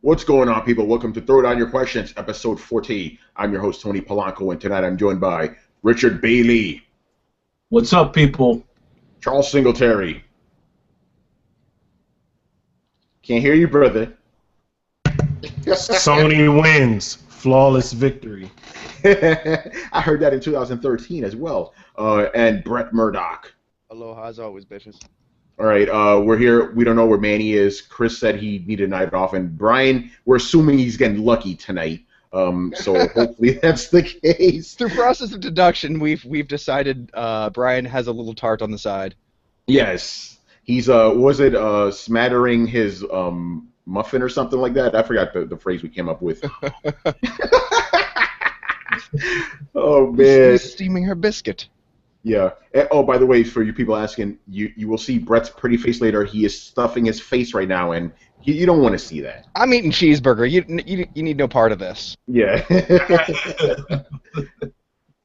What's going on, people? Welcome to Throw Down Your Questions, episode 40. I'm your host, Tony Polanco, and tonight I'm joined by Richard Bailey, What's up, people? Charles Singletary. Can't hear you, brother. Sony wins. Flawless victory. I heard that in 2013 as well. And Brett Murdoch. Aloha as always, bitches. All right, we're here. We don't know where Manny is. Chris said he needed a night off, and Brian, we're assuming he's getting lucky tonight. So hopefully that's the case. Through process of deduction, we've decided Brian has a little tart on the side. Yes, he's smattering his muffin or something like that? I forgot the phrase we came up with. Oh man, She's steaming her biscuit. Yeah. Oh, by the way, for you people asking, you will see Brett's pretty face later. He is stuffing his face right now, and you don't want to see that. I'm eating cheeseburger. You need no part of this. Yeah.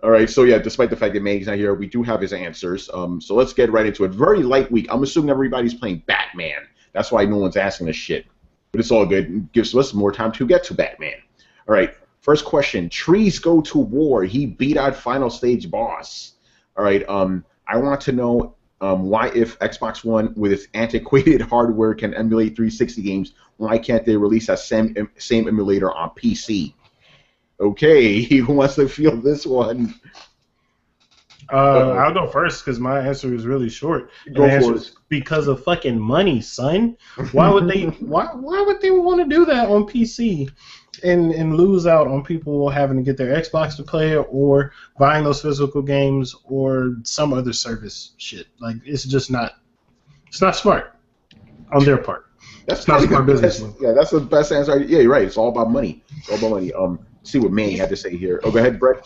All right. So yeah, despite the fact that Manny's not here, we do have his answers. So let's get right into it. Very light week. I'm assuming everybody's playing Batman. That's why no one's asking us shit. But it's all good. It gives us more time to get to Batman. All right. First question. Trees go to war. He beat out final stage boss. All right, I want to know why, if Xbox One with its antiquated hardware can emulate 360 games, why can't they release that same emulator on PC? Okay, who wants to field this one? I'll go first because my answer is really short. Go for it. Because of fucking money, son. Why would they? why would they want to do that on PC? And lose out on people having to get their Xbox to play it or buying those physical games or some other service shit. Like, it's just not. It's not smart on their part. That's not smart business. That's the best answer. Yeah, you're right. It's all about money. It's all about money. See what Manny had to say here. Oh, go ahead, Brett.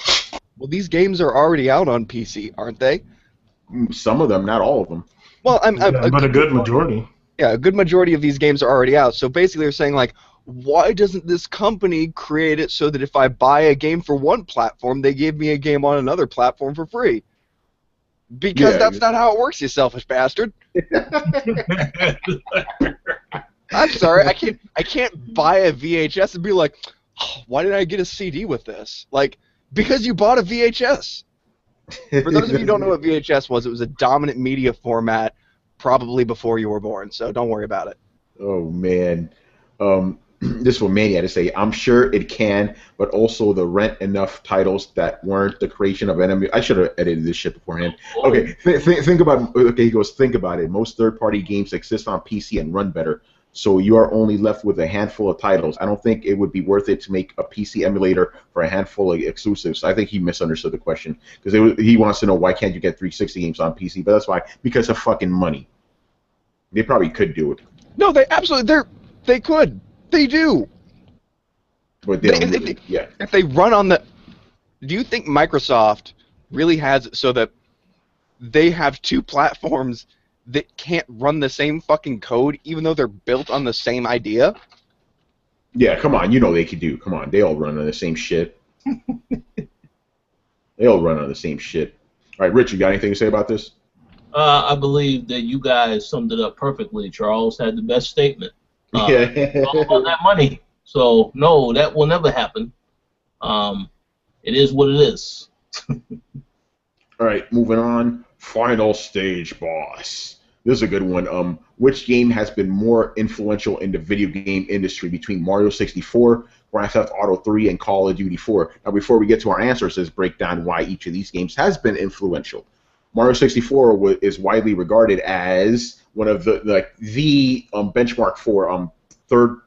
Well, these games are already out on PC, aren't they? Some of them, not all of them. Well, but a good majority. Yeah, a good majority of these games are already out. So basically, they're saying like, why doesn't this company create it so that if I buy a game for one platform, they give me a game on another platform for free? Because that's not how it works, you selfish bastard. I'm sorry, I can't buy a VHS and be like, oh, why did I get a CD with this? Like, because you bought a VHS. For those of you who don't know what VHS was, it was a dominant media format probably before you were born, so don't worry about it. Oh, man. This is what Manny had to say. I'm sure it can, but also the rent enough titles that weren't the creation of enemy. I should have edited this shit beforehand. Okay, think about. Okay, he goes. Think about it. Most third-party games exist on PC and run better, so you are only left with a handful of titles. I don't think it would be worth it to make a PC emulator for a handful of exclusives. I think he misunderstood the question because he wants to know why can't you get 360 games on PC, but that's why, because of fucking money. They probably could do it. No, they absolutely they could. They do. But they don't really, yeah. If they run on the... Do you think Microsoft really has it so that they have two platforms that can't run the same fucking code even though they're built on the same idea? Yeah, come on. You know they could do. Come on. They all run on the same shit. They all run on the same shit. All right, Rich, you got anything to say about this? I believe that you guys summed it up perfectly. Charles had the best statement. All about that money. So no, that will never happen. It is what it is. All right, moving on. Final stage boss. This is a good one. Which game has been more influential in the video game industry between Mario 64, Grand Theft Auto 3, and Call of Duty 4? Now, before we get to our answers, let's break down why each of these games has been influential. Mario 64 is widely regarded as one of the benchmark for third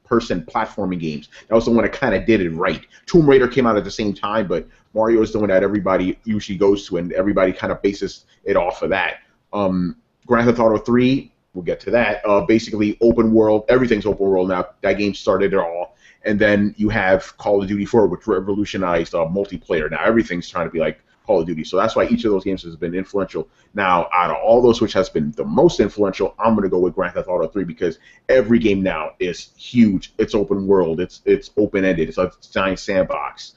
person platforming games. That was the one that kind of did it right. Tomb Raider came out at the same time, but Mario is the one that everybody usually goes to, and everybody kind of bases it off of that. Grand Theft Auto 3, we'll get to that. Basically, open world. Everything's open world now. That game started it all. And then you have Call of Duty 4, which revolutionized multiplayer. Now everything's trying to be like Call of Duty. So that's why each of those games has been influential. Now, out of all those which has been the most influential, I'm going to go with Grand Theft Auto 3 because every game now is huge. It's open world. It's open-ended. It's a giant sandbox.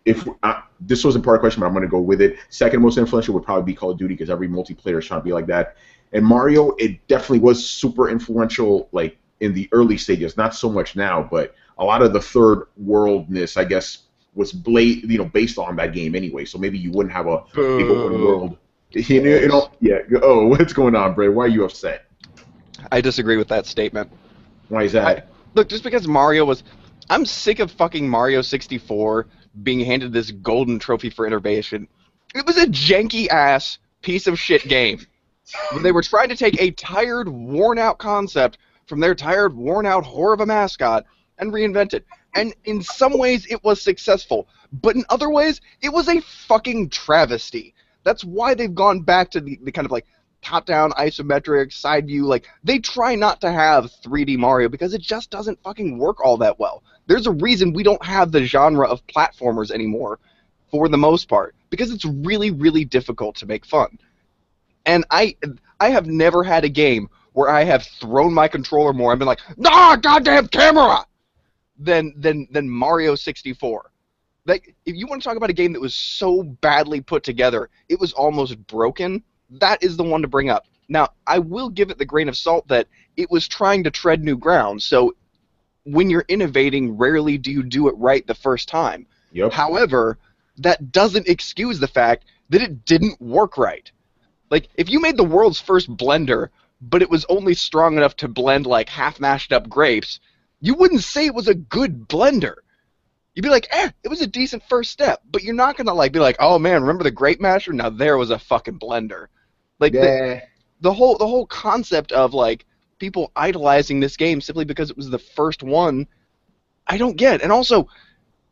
This wasn't part of the question, but I'm going to go with it. Second most influential would probably be Call of Duty because every multiplayer is trying to be like that. And Mario, it definitely was super influential, like in the early stages, not so much now, but a lot of the third worldness, I guess, was based on that game anyway. So maybe you wouldn't have a big open world. Yeah. Oh, what's going on, Bray? Why are you upset? I disagree with that statement. Why is that? Look, just because Mario was... I'm sick of fucking Mario 64 being handed this golden trophy for innovation. It was a janky-ass piece of shit game. When they were trying to take a tired, worn-out concept from their tired, worn-out whore of a mascot and reinvent it. And in some ways, it was successful. But in other ways, it was a fucking travesty. That's why they've gone back to the kind of like top-down, isometric, side view. Like, they try not to have 3D Mario because it just doesn't fucking work all that well. There's a reason we don't have the genre of platformers anymore, for the most part, because it's really, really difficult to make fun. And I have never had a game where I have thrown my controller more and been like, nah, goddamn camera, than Mario 64. Like, if you want to talk about a game that was so badly put together, it was almost broken, that is the one to bring up. Now, I will give it the grain of salt that it was trying to tread new ground, so when you're innovating, rarely do you do it right the first time. Yep. However, that doesn't excuse the fact that it didn't work right. Like, if you made the world's first blender, but it was only strong enough to blend, like, half-mashed-up grapes, you wouldn't say it was a good blender. You'd be like, it was a decent first step, but you're not gonna, like, be like, oh, man, remember the grape masher? Now there was a fucking blender. Like, yeah. the whole concept of, like, people idolizing this game simply because it was the first one, I don't get. And also,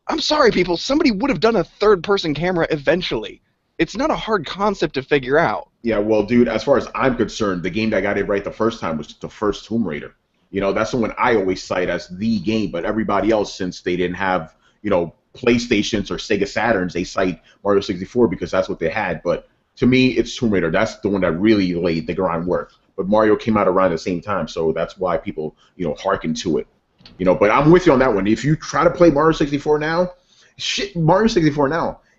I'm sorry, people, somebody would have done a third-person camera eventually. It's not a hard concept to figure out. Yeah, well, dude, as far as I'm concerned, the game that got it right the first time was the first Tomb Raider. You know, that's the one I always cite as the game, but everybody else, since they didn't have, PlayStations or Sega Saturns, they cite Mario 64 because that's what they had. But to me, it's Tomb Raider. That's the one that really laid the groundwork. But Mario came out around the same time, so that's why people, hearken to it. But I'm with you on that one. If you try to play Mario 64 now,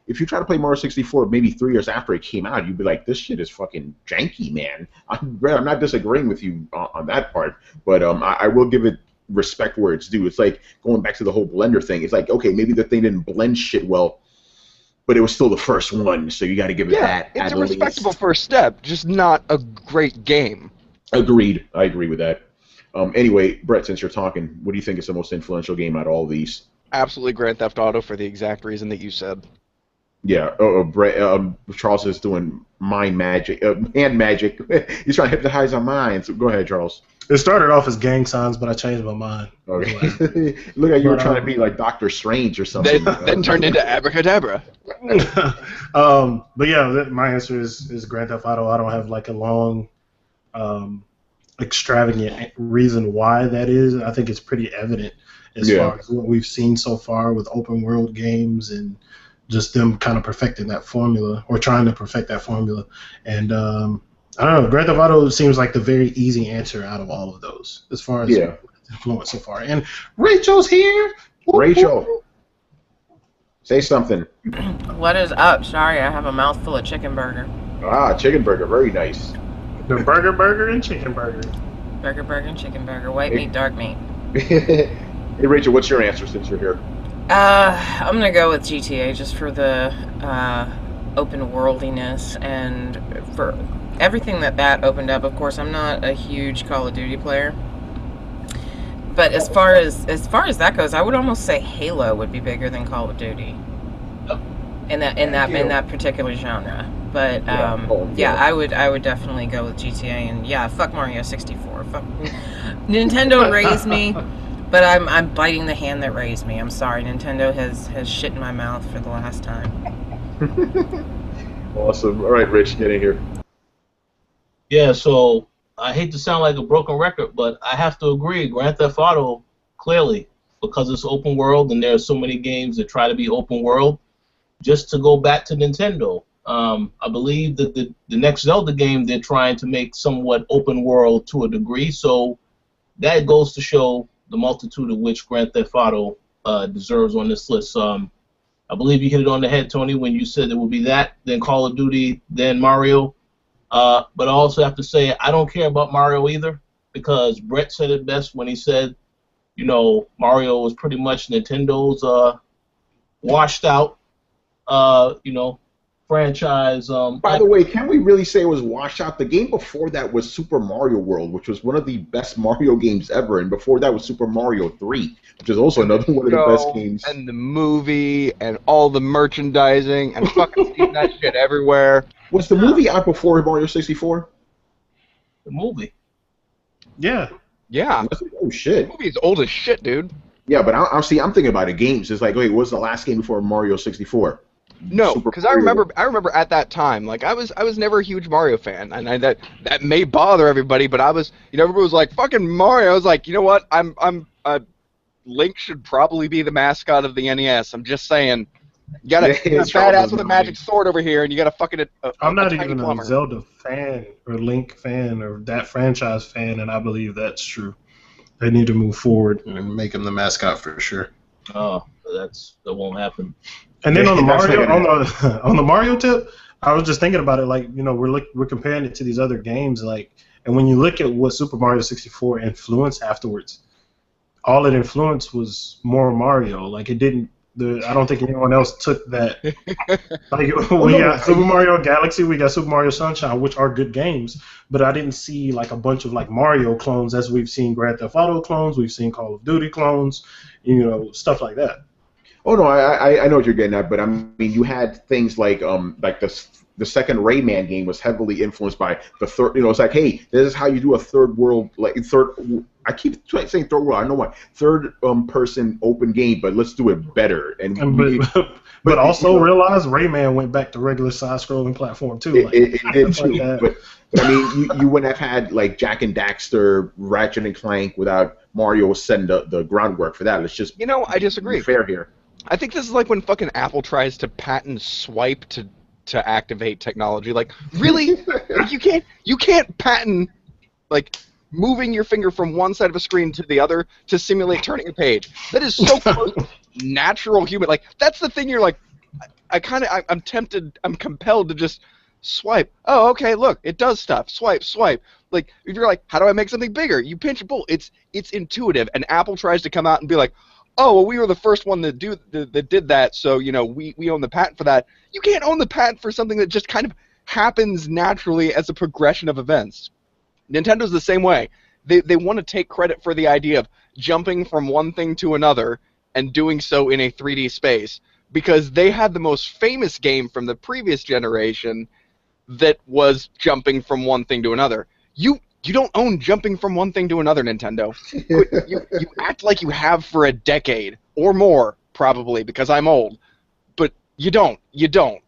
if you try to play Mario 64 maybe 3 years after it came out, you'd be like, this shit is fucking janky, man. I'm not disagreeing with you on that part, but I will give it respect where it's due. It's like going back to the whole blender thing. It's like, okay, maybe the thing didn't blend shit well, but it was still the first one, so you got to give it that. Yeah, it's a respectable first step, just not a great game. Agreed. I agree with that. Anyway, Brett, since you're talking, what do you think is the most influential game out of all these? Absolutely Grand Theft Auto for the exact reason that you said. Yeah, Brett, Charles is doing hand magic. He's trying to hypnotize our minds. Go ahead, Charles. It started off as gang signs, but I changed my mind. Okay. Look at you were trying to be like Doctor Strange or something. Then turned into abracadabra. But yeah, my answer is Grand Theft Auto. I don't have like a long, extravagant reason why that is. I think it's pretty evident as far as what we've seen so far with open world games and just them kind of perfecting that formula or trying to perfect that formula. And I don't know, Grand Theft Auto seems like the very easy answer out of all of those as far as influence so far. And Rachel's here. Rachel, say something. What is up? Sorry, I have a mouthful of chicken burger. Ah, chicken burger, very nice. The burger and chicken burger. Burger and chicken burger. White meat, dark meat. Hey, Rachel, what's your answer since you're here? I'm gonna go with GTA just for the open worldiness and for everything that opened up. Of course, I'm not a huge Call of Duty player, but as far as that goes, I would almost say Halo would be bigger than Call of Duty in that particular genre. But I would definitely go with GTA, and fuck Mario 64. Fuck Nintendo raised me. But I'm biting the hand that raised me. I'm sorry. Nintendo has shit in my mouth for the last time. Awesome. All right, Rich, get in here. Yeah, so I hate to sound like a broken record, but I have to agree. Grand Theft Auto, clearly, because it's open world and there are so many games that try to be open world. Just to go back to Nintendo, I believe that the next Zelda game they're trying to make somewhat open world to a degree. So that goes to show the multitude of which Grand Theft Auto deserves on this list. I believe you hit it on the head, Tony, when you said it would be that, then Call of Duty, then Mario. But I also have to say, I don't care about Mario either. because Brett said it best when he said, you know, Mario was pretty much Nintendo's washed out, you know, franchise. By the way, can we really say it was washed out? The game before that was Super Mario World, which was one of the best Mario games ever, and before that was Super Mario 3, which is also another one of the best games. And the movie, and all the merchandising, and fucking seeing that shit everywhere. Was the movie out before Mario 64? The movie. Yeah. Yeah. Oh shit. The movie is old as shit, dude. Yeah, but I'm thinking about the games. It's like, wait, what was the last game before Mario 64? No, because I remember at that time, like I was never a huge Mario fan, and that may bother everybody, but I was, you know, everybody was like fucking Mario. I was like, you know what, Link should probably be the mascot of the NES. I'm just saying, you got a badass with a magic sword over here, and you got a fucking. I'm not even a Zelda fan or Link fan or that franchise fan, and I believe that's true. They need to move forward and make him the mascot for sure. Oh, that won't happen. And then on the Mario tip, I was just thinking about it. Like, you know, we're comparing it to these other games. Like, and when you look at what Super Mario 64 influenced afterwards, all it influenced was more Mario. Like, it didn't. I don't think anyone else took that. Like, we got Super Mario Galaxy, we got Super Mario Sunshine, which are good games, but I didn't see like a bunch of like Mario clones as we've seen Grand Theft Auto clones, we've seen Call of Duty clones, you know, stuff like that. Oh no, I know what you're getting at, but I mean, you had things like the second Rayman game was heavily influenced by the third. You know, it's like, hey, this is how you do a third world, like third. I keep saying third world. I know why third person open game, but let's do it better. But also realize Rayman went back to regular side-scrolling platform too. It did too. But I mean, you wouldn't have had like Jak and Daxter, Ratchet and Clank without Mario setting the groundwork for that. Let's just I disagree. Be fair here. I think this is like when fucking Apple tries to patent swipe to activate technology. Like, really? Like, you can't patent like moving your finger from one side of a screen to the other to simulate turning a page. That is so close to natural human. Like, that's the thing. You're like, I'm tempted. I'm compelled to just swipe. Oh, okay. Look, it does stuff. Swipe. Like, if you're like, how do I make something bigger? You pinch a pull. It's intuitive. And Apple tries to come out and be like, oh, well, we were the first one that did that, so, you know, we own the patent for that. You can't own the patent for something that just kind of happens naturally as a progression of events. Nintendo's the same way. They want to take credit for the idea of jumping from one thing to another and doing so in a 3D space because they had the most famous game from the previous generation that was jumping from one thing to another. You don't own jumping from one thing to another, Nintendo. You act like you have for a decade or more, probably, because I'm old. But you don't.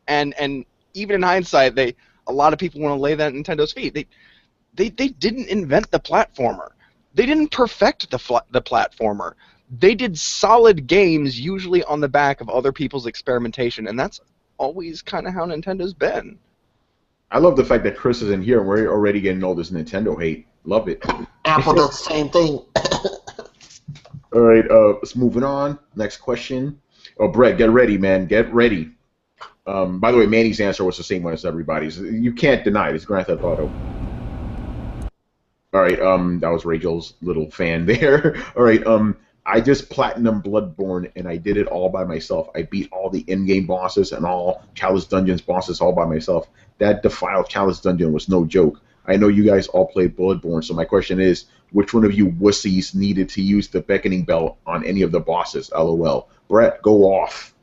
And even in hindsight, a lot of people want to lay that at Nintendo's feet. They didn't invent the platformer. They didn't perfect the platformer. They did solid games, usually on the back of other people's experimentation, and that's always kind of how Nintendo's been. I love the fact that Chris is in here and we're already getting all this Nintendo hate. Love it. Apple does the same thing. All right, let's moving on. Next question. Oh, Brett, get ready, man. Get ready. By the way, Manny's answer was the same one as everybody's. You can't deny it. It's Grand Theft Auto. All right, that was Rachel's little fan there. All right, I just platinum Bloodborne, and I did it all by myself. I beat all the in-game bosses and all Chalice Dungeons bosses all by myself. That defiled Chalice Dungeon was no joke. I know you guys all played Bloodborne, so my question is, which one of you wussies needed to use the beckoning bell on any of the bosses? LOL. Brett, go off.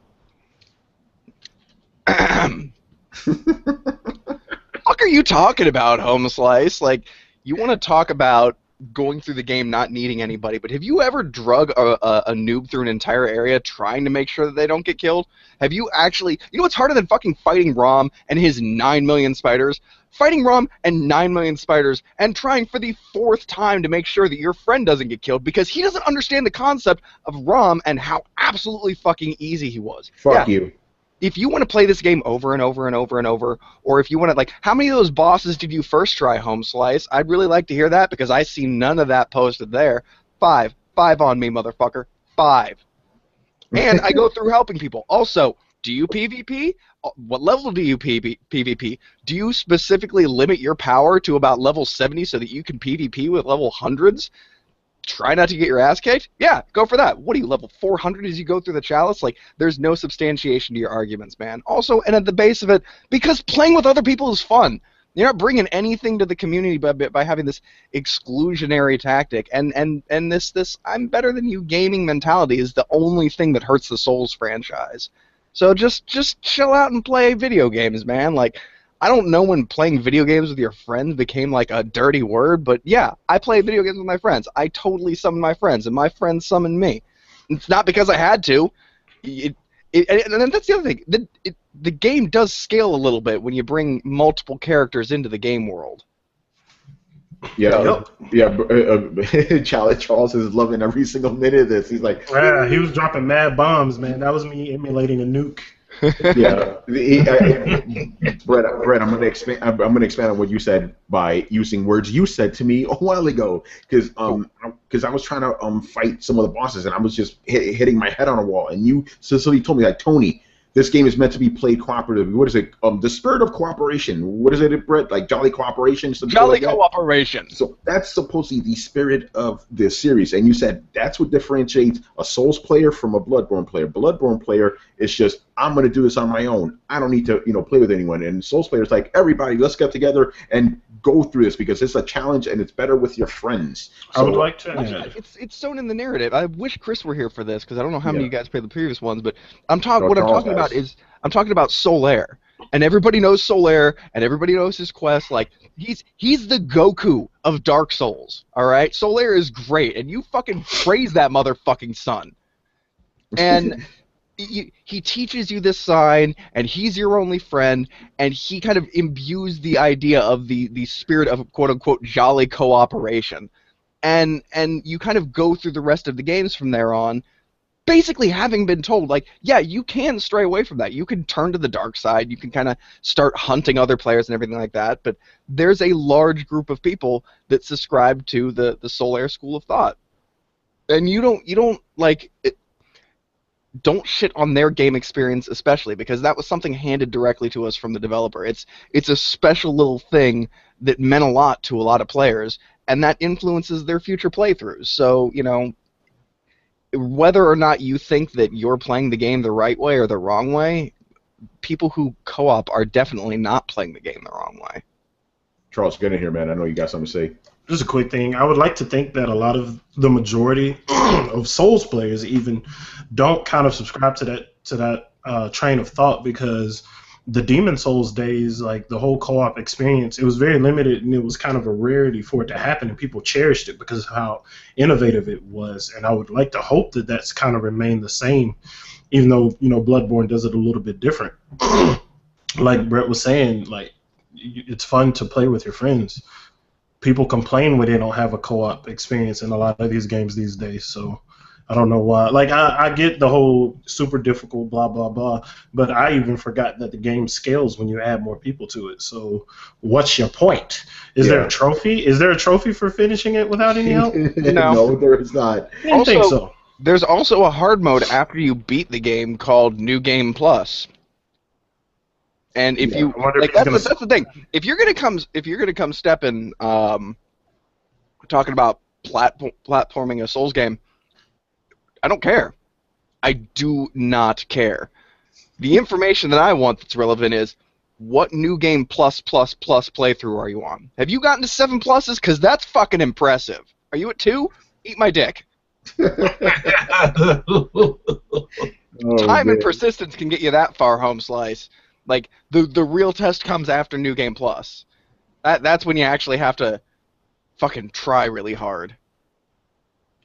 What are you talking about, Home Slice? Like, you want to talk about going through the game not needing anybody, but have you ever drug a noob through an entire area trying to make sure that they don't get killed? Have you actually... You know what's harder than fucking fighting Rom and his 9 million spiders? Fighting Rom and 9 million spiders and trying for the 4th time to make sure that your friend doesn't get killed because he doesn't understand the concept of Rom and how absolutely fucking easy he was. Fuck you. If you want to play this game over and over and over and over, or if you want to, like, how many of those bosses did you first try, Home Slice? I'd really like to hear that because I see none of that posted there. 5. 5 on me, motherfucker. 5. And I go through helping people. Also, do you PvP? what level do you PvP? Do you specifically limit your power to about level 70 so that you can PvP with level hundreds? Try not to get your ass kicked? Yeah, go for that. What are you, level 400 as you go through the chalice? Like, there's no substantiation to your arguments, man. Also, and at the base of it, because playing with other people is fun. You're not bringing anything to the community by having this exclusionary tactic, and this I'm better than you gaming mentality is the only thing that hurts the Souls franchise. So just chill out and play video games, man. Like, I don't know when playing video games with your friends became like a dirty word, but yeah, I play video games with my friends. I totally summon my friends, and my friends summon me. It's not because I had to. And that's the other thing. The game does scale a little bit when you bring multiple characters into the game world. Yeah, Charles is loving every single minute of this. He's like, yeah, he was dropping mad bombs, man. That was me emulating a nuke. Yeah, Brett, I'm gonna expand on what you said by using words you said to me a while ago, because I was trying to fight some of the bosses, and I was just hitting my head on a wall, and you Cecily told me, like, Tony, this game is meant to be played cooperatively. What is it? The spirit of cooperation. What is it, Brett? Like jolly cooperation? Jolly cooperation. So that's supposedly the spirit of this series. And you said that's what differentiates a Souls player from a Bloodborne player. Bloodborne player is just, I'm going to do this on my own. I don't need to, play with anyone. And Souls players like, everybody, let's get together and go through this because it's a challenge and it's better with your friends. So, I would like to. It's sewn in the narrative. I wish Chris were here for this because I don't know how many of you guys played the previous ones, but I'm talking about Solaire, and everybody knows Solaire, and everybody knows his quest. Like he's the Goku of Dark Souls. All right, Solaire is great, and you fucking praise that motherfucking son. And he teaches you this sign, and he's your only friend, and he kind of imbues the idea of the spirit of quote-unquote jolly cooperation. And you kind of go through the rest of the games from there on, basically having been told, like, yeah, you can stray away from that. You can turn to the dark side. You can kind of start hunting other players and everything like that, but there's a large group of people that subscribe to the Solaire school of thought. And you don't like... don't shit on their game experience especially, because that was something handed directly to us from the developer. It's a special little thing that meant a lot to a lot of players, and that influences their future playthroughs. So, whether or not you think that you're playing the game the right way or the wrong way, people who co-op are definitely not playing the game the wrong way. Charles, get in here, man. I know you got something to say. Just a quick thing. I would like to think that a lot of the majority of Souls players even don't kind of subscribe to that train of thought, because the Demon Souls days, like the whole co-op experience, it was very limited, and it was kind of a rarity for it to happen, and people cherished it because of how innovative it was. And I would like to hope that that's kind of remained the same, even though Bloodborne does it a little bit different. Like Brett was saying, like it's fun to play with your friends. People complain when they don't have a co-op experience in a lot of these games these days, so I don't know why. Like, I get the whole super difficult blah, blah, blah, but I even forgot that the game scales when you add more people to it. So what's your point? Is there a trophy? Is there a trophy for finishing it without any help? No, there is not. I didn't think so. There's also a hard mode after you beat the game called New Game Plus. And if you like, that's the thing. If you're gonna come stepping, talking about platforming a Souls game, I don't care. I do not care. The information that I want that's relevant is what New Game plus playthrough are you on? Have you gotten to 7 pluses? Because that's fucking impressive. Are you at 2? Eat my dick. Time and persistence can get you that far, home slice. Like, the real test comes after New Game Plus. That's when you actually have to fucking try really hard.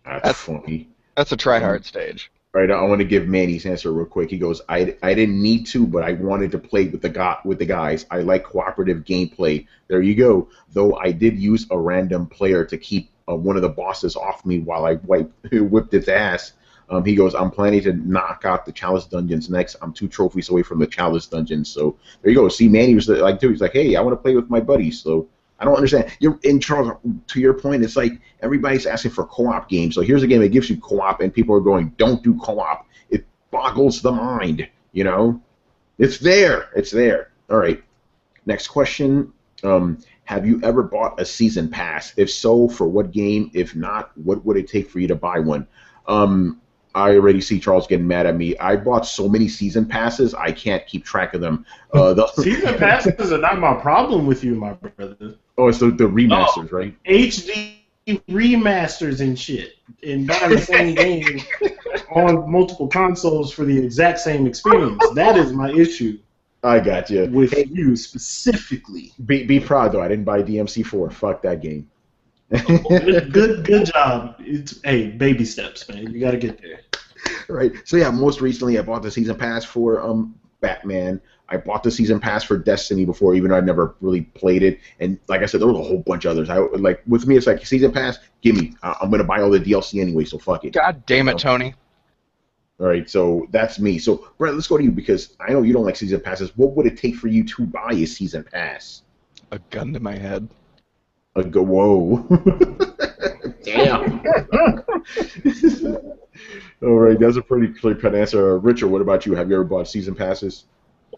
That's funny. That's a try-hard stage. All right, I want to give Manny's answer real quick. He goes, I didn't need to, but I wanted to play with the guys. I like cooperative gameplay. There you go. Though I did use a random player to keep one of the bosses off me while I whipped its ass. He goes, I'm planning to knock out the Chalice Dungeons next. I'm 2 trophies away from the Chalice Dungeons. So there you go. See, Manny was like, dude, he's like, hey, I want to play with my buddies. So I don't understand. In Charles, to your point, it's like everybody's asking for co-op games. So here's a game that gives you co-op, and people are going, don't do co-op. It boggles the mind, It's there. It's there. All right. Next question. Have you ever bought a season pass? If so, for what game? If not, what would it take for you to buy one? I already see Charles getting mad at me. I bought so many season passes, I can't keep track of them. Season passes are not my problem with you, my brother. Oh, it's the remasters, right? HD remasters and shit, and buying the same game on multiple consoles for the exact same experience. That is my issue. I got you. With you specifically. Be proud though. I didn't buy DMC4. Fuck that game. Good job. Hey, baby steps, man. You got to get there. Right. So yeah, most recently I bought the season pass for Batman. I bought the season pass for Destiny before, even though I never really played it. And like I said, there was a whole bunch of others. With me, it's like season pass. Give me. I'm gonna buy all the DLC anyway. So fuck it. God damn it, Tony. All right. So that's me. So Brett, let's go to you because I know you don't like season passes. What would it take for you to buy a season pass? A gun to my head. Whoa. Damn. All right, that's a pretty clear-cut answer. Richard, what about you? Have you ever bought season passes?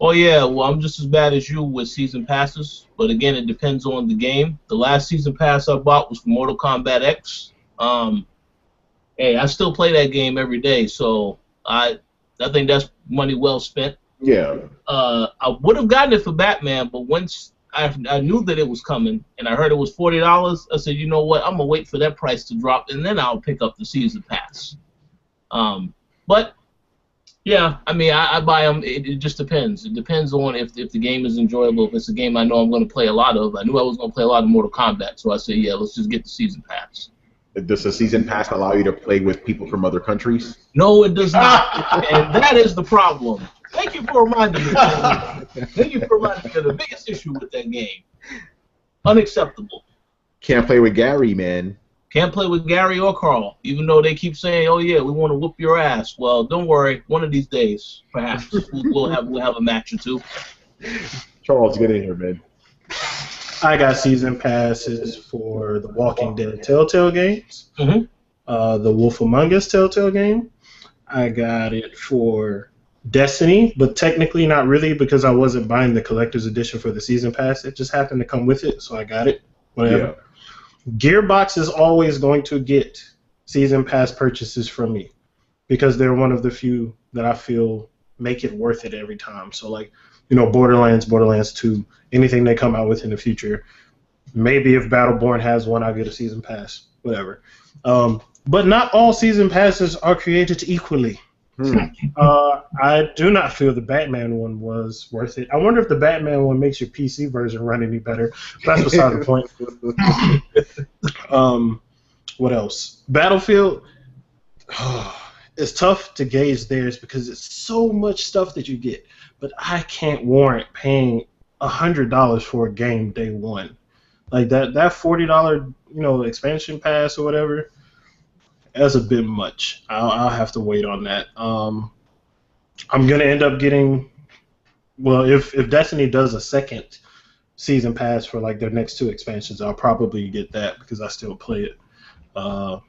Oh, yeah. Well, I'm just as bad as you with season passes. But, again, it depends on the game. The last season pass I bought was for Mortal Kombat X. Hey, I still play that game every day, so I think that's money well spent. Yeah. I would have gotten it for Batman, but once I knew that it was coming, and I heard it was $40. I said, you know what? I'm gonna wait for that price to drop, and then I'll pick up the season pass. But yeah, I mean, I buy them. It just depends. It depends on if the game is enjoyable. If it's a game I know I'm going to play a lot of. I knew I was going to play a lot of Mortal Kombat, so I said, yeah, let's just get the season pass. Does the season pass allow you to play with people from other countries? No, it does not, and that is the problem. Thank you for reminding me. Thank you for reminding me of the biggest issue with that game. Unacceptable. Can't play with Gary, man. Can't play with Gary or Carl, even though they keep saying, "Oh yeah, we want to whoop your ass." Well, don't worry. One of these days, perhaps we'll have a match or two. Charles, get in here, man. I got season passes for the Walking Dead Telltale games, Mm-hmm. The Wolf Among Us Telltale game. I got it for Destiny, but technically not really because I wasn't buying the collector's edition for the season pass. It just happened to come with it, so I got it. Whatever. Yeah. Gearbox is always going to get season pass purchases from me because they're one of the few that I feel make it worth it every time. So like, Borderlands 2, anything they come out with in the future. Maybe if Battleborn has one, I'll get a season pass. Whatever. But not all season passes are created equally. I do not feel the Batman one was worth it. I wonder if the Batman one makes your PC version run any better. That's beside the point. What else? Battlefield. It's tough to gauge theirs because it's so much stuff that you get. But I can't warrant paying $100 for a game day one. Like that $40, expansion pass or whatever. That's a bit much. I'll have to wait on that. I'm gonna end up getting, if Destiny does a second season pass for like their next 2 expansions, I'll probably get that because I still play it. I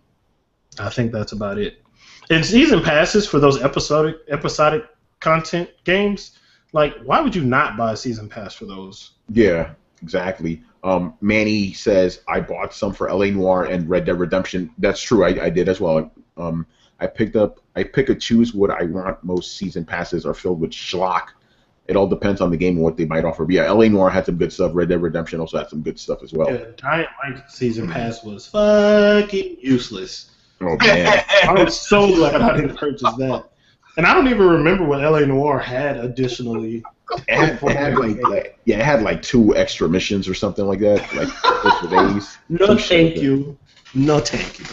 think that's about it. And season passes for those episodic content games, like why would you not buy a season pass for those? Yeah, exactly. Manny says, I bought some for LA Noire and Red Dead Redemption. That's true, I did as well. I pick and choose what I want. Most season passes are filled with schlock. It all depends on the game and what they might offer. But yeah, LA Noire had some good stuff. Red Dead Redemption also had some good stuff as well. Yeah, Dying Light season pass was fucking useless. Oh man. I was so glad I didn't purchase that. And I don't even remember what LA Noire had additionally. It had like 2 extra missions or something like that, like for days. No, thank you. No, thank you.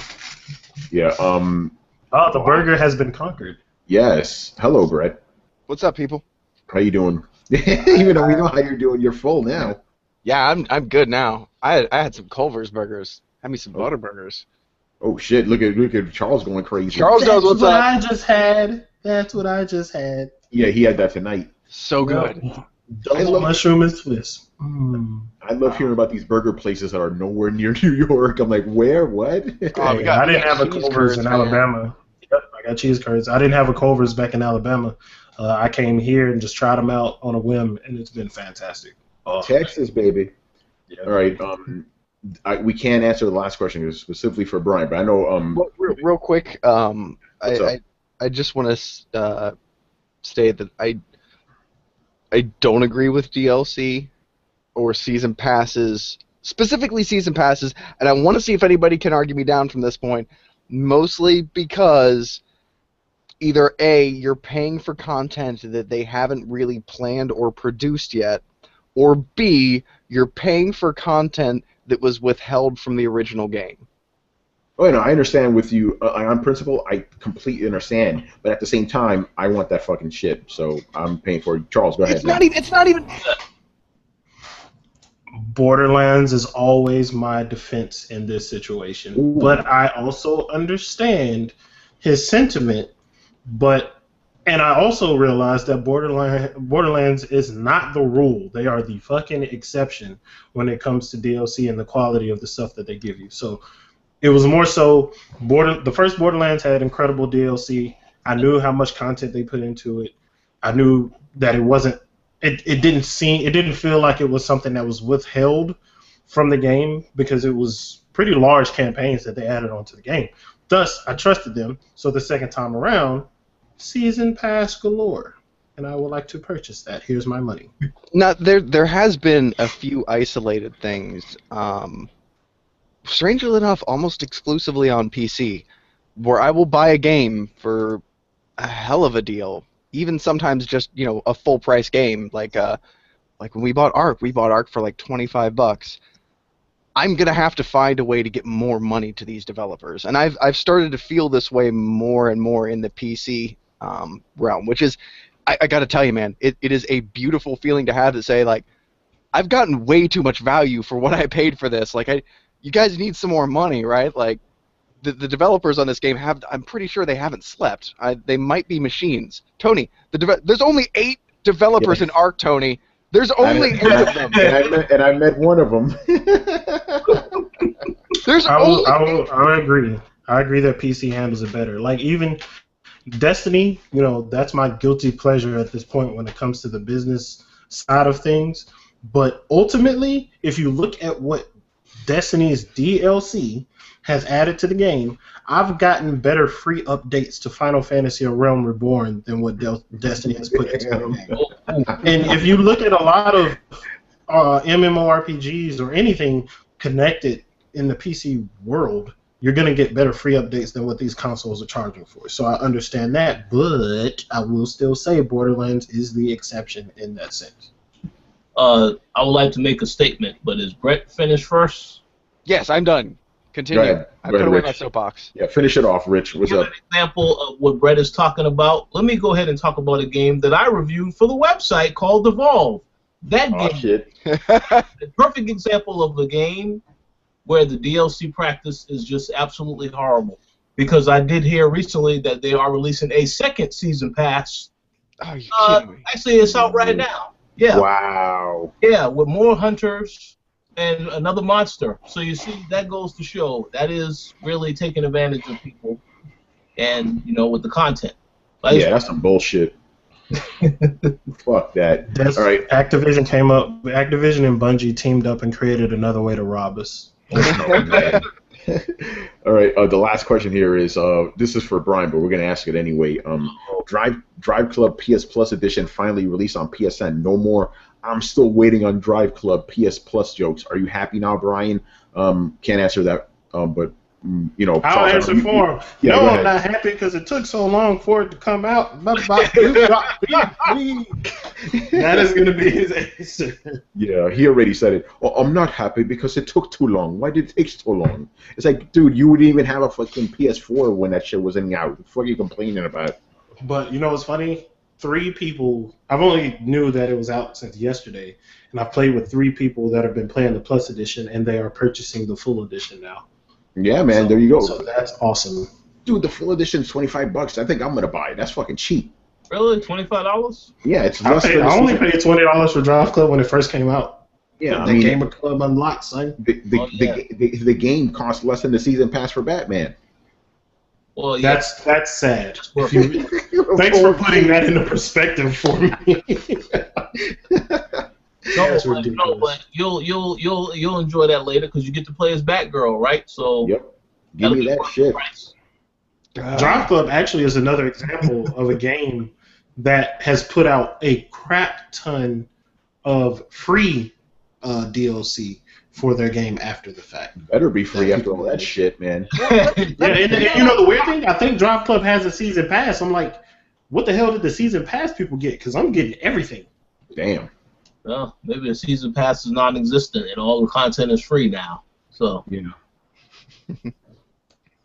Yeah. The burger has been conquered. Yes. Hello, Brett. What's up, people? How you doing? Even though we know how you're doing, you're full now. Yeah, I'm good now. I had some Culver's burgers. Had me some butter burgers. Oh shit! Look at Charles going crazy. Charles knows what's up. I just had. That's what I just had. Yeah, he had that tonight. So good. Double mushroom and Swiss. I love hearing about these burger places that are nowhere near New York. I'm like, where? What? I didn't have a Culver's in Alabama. Yep, I got cheese curds. I didn't have a Culver's back in Alabama I came here and just tried them out on a whim, and it's been fantastic. Texas, baby. Yeah. All right. We can't answer the last question specifically for Brian, but I know. Well, real quick, I just want to state that I don't agree with DLC or season passes, specifically season passes, and I want to see if anybody can argue me down from this point, mostly because either A, you're paying for content that they haven't really planned or produced yet, or B, you're paying for content that was withheld from the original game. Oh, no, I understand with you on principle. I completely understand, but at the same time, I want that fucking shit, so I'm paying for it. Charles, go ahead. It's not even. Borderlands is always my defense in this situation, Ooh. but I also understand his sentiment. And I also realize that Borderlands is not the rule. They are the fucking exception when it comes to DLC and the quality of the stuff that they give you. So it was more so the first Borderlands had incredible DLC. I knew how much content they put into it. I knew that it didn't feel like it was something that was withheld from the game because it was pretty large campaigns that they added onto the game. Thus, I trusted them. So the second time around, season pass galore, and I would like to purchase that. Here's my money. Now, there has been a few isolated things, strangely enough, almost exclusively on PC, where I will buy a game for a hell of a deal, even sometimes just a full price game. Like when we bought Ark for like $25. I'm gonna have to find a way to get more money to these developers, and I've started to feel this way more and more in the PC realm, which is, I got to tell you, man, it is a beautiful feeling to have to say, like, I've gotten way too much value for what I paid for this. Like, you guys need some more money, right? Like, the developers on this game I'm pretty sure they haven't slept. They might be machines. Tony, there's only 8 developers in Ark, Tony. There's only 8 of them. And I met one of them. I agree. I agree that PC handles it better. Like, even Destiny, that's my guilty pleasure at this point when it comes to the business side of things. But ultimately, if you look at what Destiny's DLC has added to the game, I've gotten better free updates to Final Fantasy or Realm Reborn than what Destiny has put into the game. And if you look at a lot of MMORPGs or anything connected in the PC world, you're going to get better free updates than what these consoles are charging for. So I understand that, but I will still say Borderlands is the exception in that sense. I would like to make a statement, but is Brett finished first? Yes, I'm done. Continue. Go ahead. I put away my soapbox. Yeah, finish it off, Rich. What's up? An example of what Brett is talking about. Let me go ahead and talk about a game that I reviewed for the website called Evolve. That game, shit. a perfect example of a game where the DLC practice is just absolutely horrible. Because I did hear recently that they are releasing a second season pass. Oh, you kidding me? Actually, it's out right now. Yeah. Wow. Yeah, with more hunters and another monster. So you see, that goes to show that is really taking advantage of people, and with the content. Yeah, that's some bullshit. Fuck that. All right. Activision and Bungie teamed up and created another way to rob us. All right. The last question here is this is for Brian, but we're gonna ask it anyway. DriveClub PS Plus Edition finally released on PSN. No more. I'm still waiting on DriveClub PS Plus jokes. Are you happy now, Brian? Can't answer that, but I'll answer for him. Yeah, no, I'm not happy because it took so long for it to come out. That is going to be his answer. Yeah, he already said it. Oh, I'm not happy because it took too long. Why did it take so long? It's like, dude, you wouldn't even have a fucking PS4 when that shit was out. What the fuck are you complaining about? But you know what's funny? 3 people. I've only knew that it was out since yesterday, and I've played with 3 people that have been playing the Plus Edition, and they are purchasing the full edition now. Yeah, man, there you go. So that's awesome. Dude, the full edition is $25. I think I'm gonna buy it. That's fucking cheap. Really? $25? Yeah, it's I only paid $20 for DriveClub when it first came out. Yeah, the Gamer Club unlocked, son. The game costs less than the season pass for Batman. Well, yeah. That's sad. Thanks for putting that into perspective for me. But you'll enjoy that later because you get to play as Batgirl, right? So yep, give me that shit. DriveClub actually is another example of a game that has put out a crap ton of free DLC for their game after the fact. Better be free after all that shit, man. And you know the weird thing? I think DriveClub has a season pass. I'm like, what the hell did the season pass people get? Because I'm getting everything. Damn. Well, maybe the season pass is non-existent and all the content is free now. So yeah.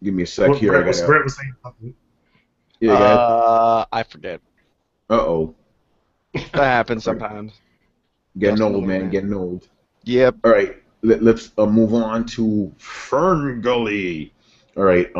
Give me a sec here. Brett was saying something. Yeah, I forget. Uh-oh. That happens sometimes. Getting old, man. Getting old. Yep. All right. Let's move on to Ferngully. All right.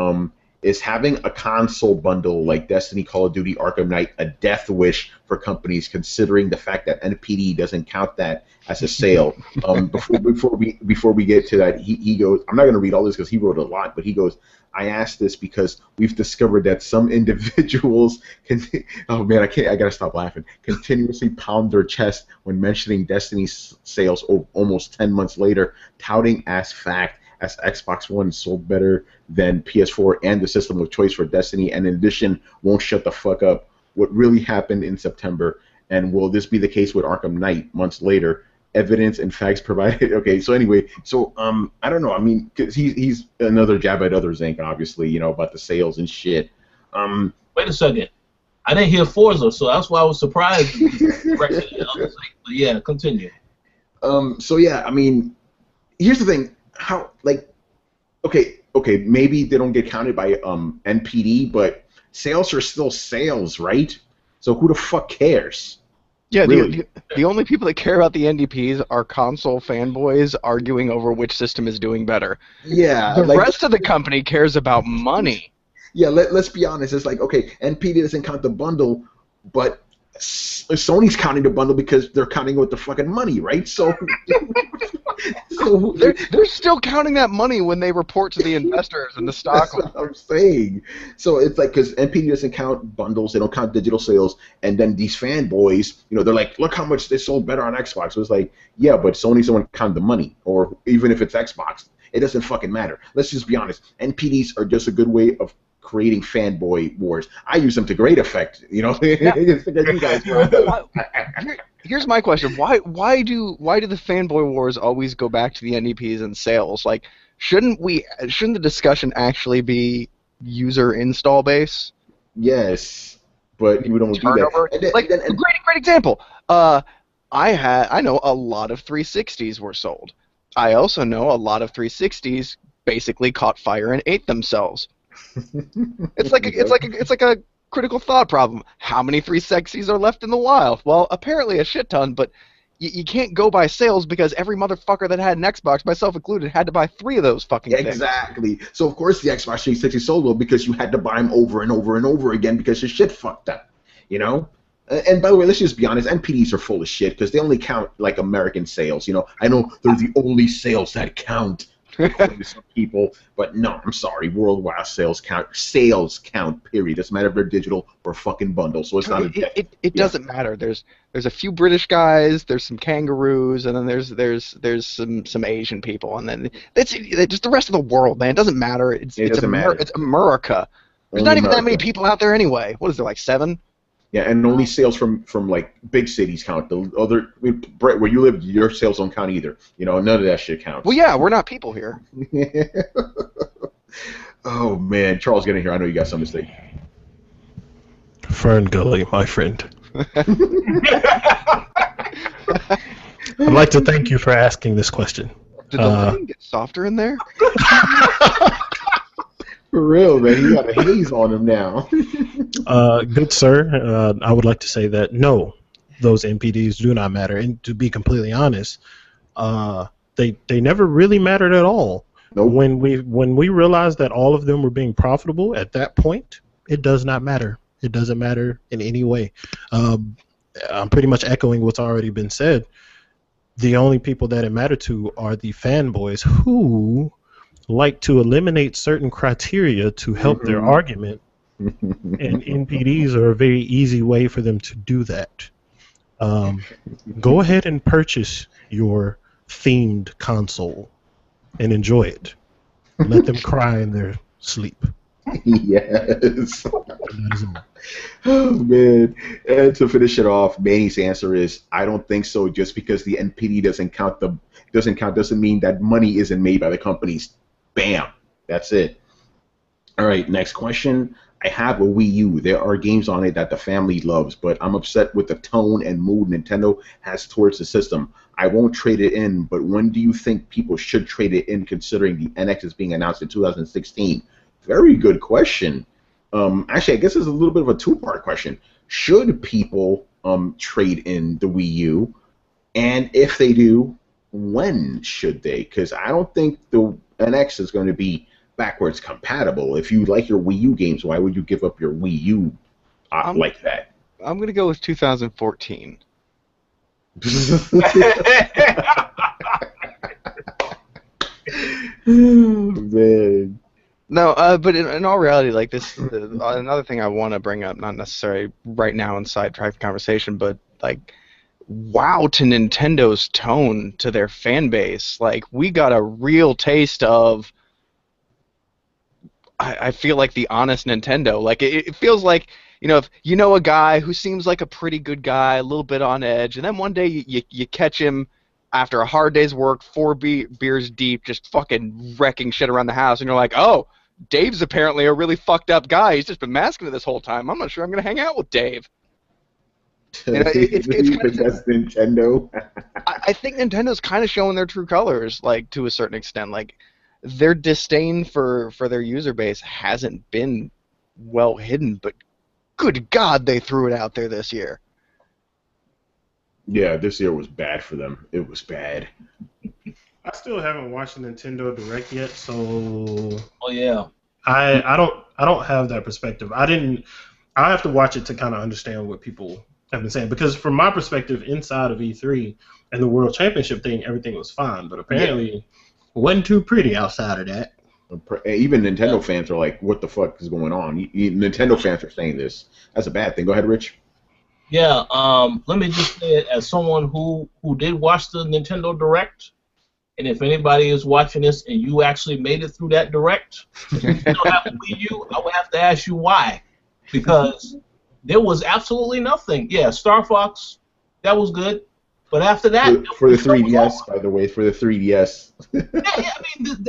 Is having a console bundle like Destiny, Call of Duty, Arkham Knight a death wish for companies, considering the fact that NPD doesn't count that as a sale? Before we get to that, he goes. I'm not going to read all this because he wrote a lot, but he goes. I asked this because we've discovered that some individuals can. Oh man, I gotta stop laughing. Continuously pound their chest when mentioning Destiny's sales almost 10 months later, touting as fact as Xbox One sold better than PS4 and the system of choice for Destiny, and in addition, won't shut the fuck up. What really happened in September, and will this be the case with Arkham Knight months later? Evidence and facts provided. Okay, so anyway, so I don't know. I mean, cause he's another jab at others, Inc. Obviously, you know, about the sales and shit. Wait a second. I didn't hear Forza, so that's why I was surprised. But yeah, continue. So yeah, I mean, here's the thing. How, like, okay, maybe they don't get counted by NPD, but sales are still sales, right? So who the fuck cares? Yeah, Really? the only people that care about the NDPs are console fanboys arguing over which system is doing better. Yeah. The rest of the company cares about money. Yeah, let's be honest. It's like, okay, NPD doesn't count the bundle, but Sony's counting the bundle because they're counting with the fucking money, right? So they're still counting that money when they report to the investors and the stock. That's what I'm saying. So it's like, because NPD doesn't count bundles, they don't count digital sales, and then these fanboys, you know, they're like, look how much they sold better on Xbox. So it's like, yeah, but Sony's the one counting the money, or even if it's Xbox, it doesn't fucking matter. Let's just be honest. NPDs are just a good way of creating fanboy wars. I use them to great effect, you know. Here's my question: Why do the fanboy wars always go back to the NDPs and sales? Like, shouldn't the discussion actually be user install base? Yes, but we don't do that. Like, great example. I know a lot of 360s were sold. I also know a lot of 360s basically caught fire and ate themselves. It's like a critical thought problem. How many 360s are left in the wild? Well, apparently a shit ton, but you can't go by sales because every motherfucker that had an Xbox, myself included, had to buy 3 of those fucking things. Exactly. So of course the Xbox 360 sold well because you had to buy them over and over and over again because your shit fucked up, you know? And by the way, let's just be honest, NPDs are full of shit because they only count like American sales, you know? I know they're the only sales that count. According to some people, but no, I'm sorry. Worldwide sales count. Period. Doesn't matter if they're digital or fucking bundle. So it's not it doesn't matter. There's a few British guys. There's some kangaroos, and then there's some Asian people, and then it's just the rest of the world, man. It doesn't matter. It's America. There's not even that many people out there anyway. What is there, like 7? Yeah, and only sales from like big cities count. The other, I mean, Brett, where you live, your sales don't count either. You know, none of that shit counts. Well, yeah, we're not people here. Oh man, Charles, get in here. I know you got something to say. Ferngully, my friend. I'd like to thank you for asking this question. Did the lighting get softer in there? For real, man. You got a haze on him now. Good sir, I would like to say that no, those NPDs do not matter. And to be completely honest, they never really mattered at all. Nope. When we realized that all of them were being profitable at that point, it does not matter. It doesn't matter in any way. I'm pretty much echoing what's already been said. The only people that it mattered to are the fanboys who like to eliminate certain criteria to help their argument, and NPDs are a very easy way for them to do that. Go ahead and purchase your themed console and enjoy it. Let them cry in their sleep. Yes. That is all. Oh man! And to finish it off, Manny's answer is, I don't think so. Just because the NPD doesn't count doesn't mean that money isn't made by the companies. Bam. That's it. All right. Next question. I have a Wii U. There are games on it that the family loves, but I'm upset with the tone and mood Nintendo has towards the system. I won't trade it in, but when do you think people should trade it in, considering the NX is being announced in 2016? Very good question. Actually, I guess it's a little bit of a two-part question. Should people trade in the Wii U? And if they do, when should they? Because I don't think the NX is going to be backwards compatible. If you like your Wii U games, why would you give up your Wii U like that? I'm going to go with 2014. Man. No, but in all reality, like this, another thing I want to bring up, not necessarily right now inside Drive conversation, but like, wow to Nintendo's tone to their fan base. Like, we got a real taste of, I feel like, the honest Nintendo. Like, it feels like, if you know a guy who seems like a pretty good guy, a little bit on edge, and then one day you catch him after a hard day's work, 4 beers deep, just fucking wrecking shit around the house, and you're like, oh, Dave's apparently a really fucked up guy. He's just been masking it this whole time. I'm not sure I'm going to hang out with Dave. It's that's Nintendo. I think Nintendo's kind of showing their true colors, like, to a certain extent. Like, their disdain for their user base hasn't been well hidden, but good God, they threw it out there this year. Yeah, this year was bad for them. It was bad. I still haven't watched the Nintendo Direct yet, so Oh yeah. I don't have that perspective. I have to watch it to kind of understand what people have been saying, because from my perspective, inside of E3 and the World Championship thing, everything was fine, but apparently it wasn't too pretty outside of that. Even Nintendo fans are like, what the fuck is going on? Nintendo fans are saying this. That's a bad thing. Go ahead, Rich. Yeah, let me just say it as someone who did watch the Nintendo Direct, and if anybody is watching this and you actually made it through that Direct, you don't have to be you, I would have to ask you why. Because there was absolutely nothing. Yeah, Star Fox, that was good. But after that... For the 3DS, by the way, for the 3DS.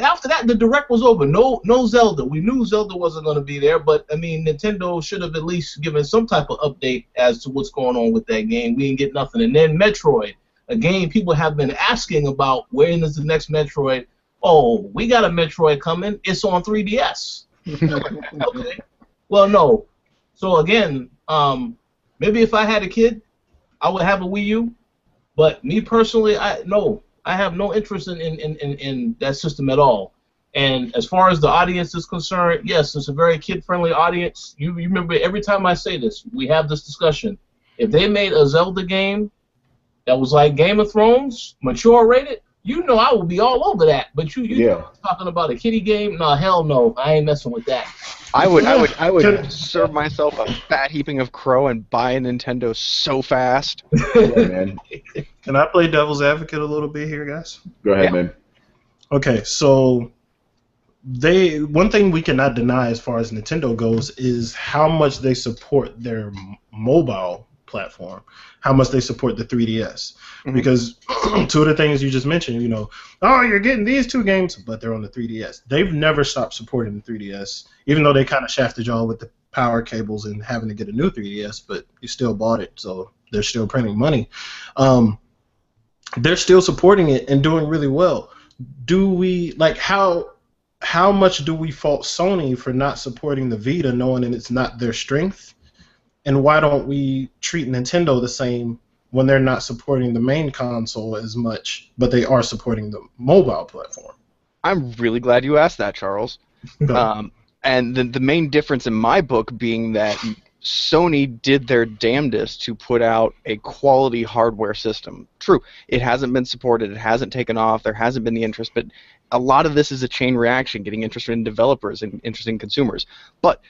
After that, the Direct was over. No Zelda. We knew Zelda wasn't going to be there, but, Nintendo should have at least given some type of update as to what's going on with that game. We didn't get nothing. And then Metroid, a game people have been asking about, when is the next Metroid? Oh, we got a Metroid coming. It's on 3DS. Okay. Well, no. So, again, maybe if I had a kid, I would have a Wii U. But me personally, I have no interest in that system at all. And as far as the audience is concerned, yes, it's a very kid-friendly audience. You remember, every time I say this, we have this discussion. If they made a Zelda game that was like Game of Thrones, mature rated, I would be all over that. But talking about a kiddie game? No, hell no, I ain't messing with that. I would serve myself a fat heaping of crow and buy a Nintendo so fast. Yeah, man. Can I play devil's advocate a little bit here, guys? Go ahead, man. Okay, so one thing we cannot deny as far as Nintendo goes is how much they support their mobile platform, how much they support the 3DS. Mm-hmm. Because two of the things you just mentioned, you're getting these two games, but they're on the 3DS. They've never stopped supporting the 3DS, even though they kind of shafted y'all with the power cables and having to get a new 3DS, but you still bought it, so they're still printing money. They're still supporting it and doing really well. Do we, how much do we fault Sony for not supporting the Vita, knowing that it's not their strength? And why don't we treat Nintendo the same when they're not supporting the main console as much, but they are supporting the mobile platform? I'm really glad you asked that, Charles. And the main difference in my book being that Sony did their damnedest to put out a quality hardware system. True, it hasn't been supported, it hasn't taken off, there hasn't been the interest, but a lot of this is a chain reaction, getting interested in developers and interested in consumers. But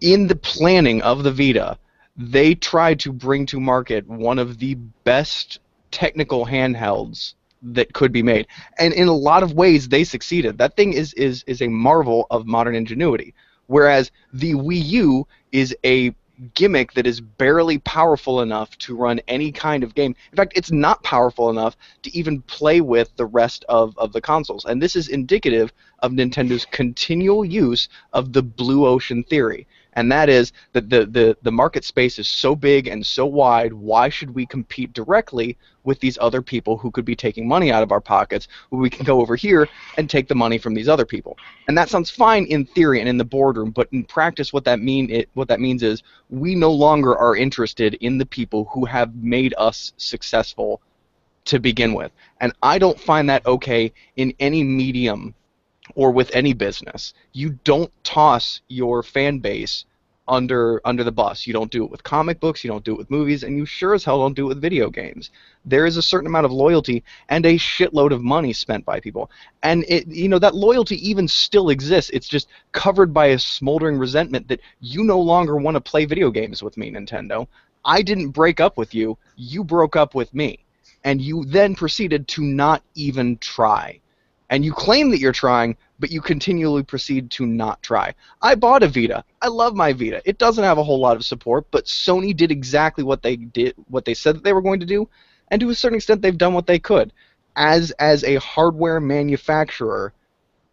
in the planning of the Vita, they tried to bring to market one of the best technical handhelds that could be made. And in a lot of ways, they succeeded. That thing is a marvel of modern ingenuity. Whereas the Wii U is a gimmick that is barely powerful enough to run any kind of game. In fact, it's not powerful enough to even play with the rest of the consoles. And this is indicative of Nintendo's continual use of the blue ocean theory. And that is that the market space is so big and so wide, why should we compete directly with these other people who could be taking money out of our pockets, who we can go over here and take the money from these other people? And that sounds fine in theory and in the boardroom, but in practice what that means is we no longer are interested in the people who have made us successful to begin with. And I don't find that okay in any medium or with any business. You don't toss your fan base under the bus. You don't do it with comic books, you don't do it with movies, and you sure as hell don't do it with video games. There is a certain amount of loyalty and a shitload of money spent by people. And that loyalty even still exists. It's just covered by a smoldering resentment that you no longer want to play video games with me, Nintendo. I didn't break up with you, you broke up with me. And you then proceeded to not even try. And you claim that you're trying, but you continually proceed to not try. I bought a Vita. I love my Vita. It doesn't have a whole lot of support, but Sony did exactly what they said that they were going to do, and to a certain extent they've done what they could. As a hardware manufacturer,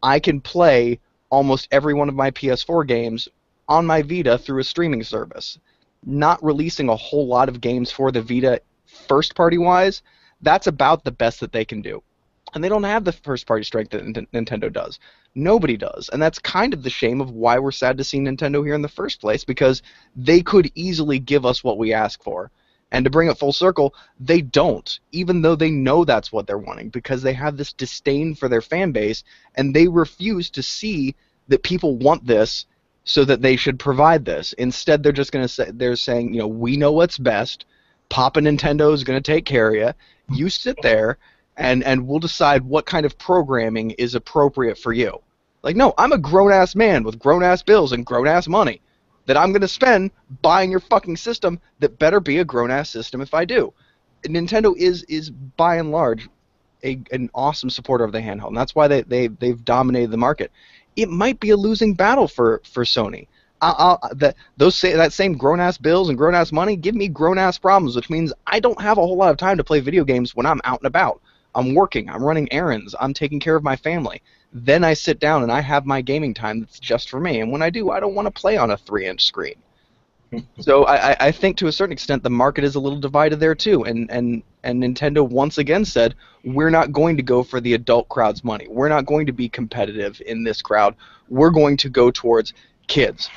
I can play almost every one of my PS4 games on my Vita through a streaming service. Not releasing a whole lot of games for the Vita first-party wise, that's about the best that they can do. And they don't have the first-party strength that Nintendo does. Nobody does. And that's kind of the shame of why we're sad to see Nintendo here in the first place, because they could easily give us what we ask for. And to bring it full circle, they don't, even though they know that's what they're wanting, because they have this disdain for their fan base, and they refuse to see that people want this so that they should provide this. Instead, they're just going to say, they're saying, we know what's best, Papa Nintendo is going to take care of you, you sit there, and we'll decide what kind of programming is appropriate for you. Like, no, I'm a grown-ass man with grown-ass bills and grown-ass money that I'm going to spend buying your fucking system that better be a grown-ass system if I do. Nintendo is by and large, an awesome supporter of the handheld, and that's why they've dominated the market. It might be a losing battle for Sony. That same grown-ass bills and grown-ass money give me grown-ass problems, which means I don't have a whole lot of time to play video games when I'm out and about. I'm working, I'm running errands, I'm taking care of my family. Then I sit down and I have my gaming time that's just for me. And when I do, I don't want to play on a 3-inch screen. So I think to a certain extent the market is a little divided there too. And Nintendo once again said, we're not going to go for the adult crowd's money. We're not going to be competitive in this crowd. We're going to go towards kids.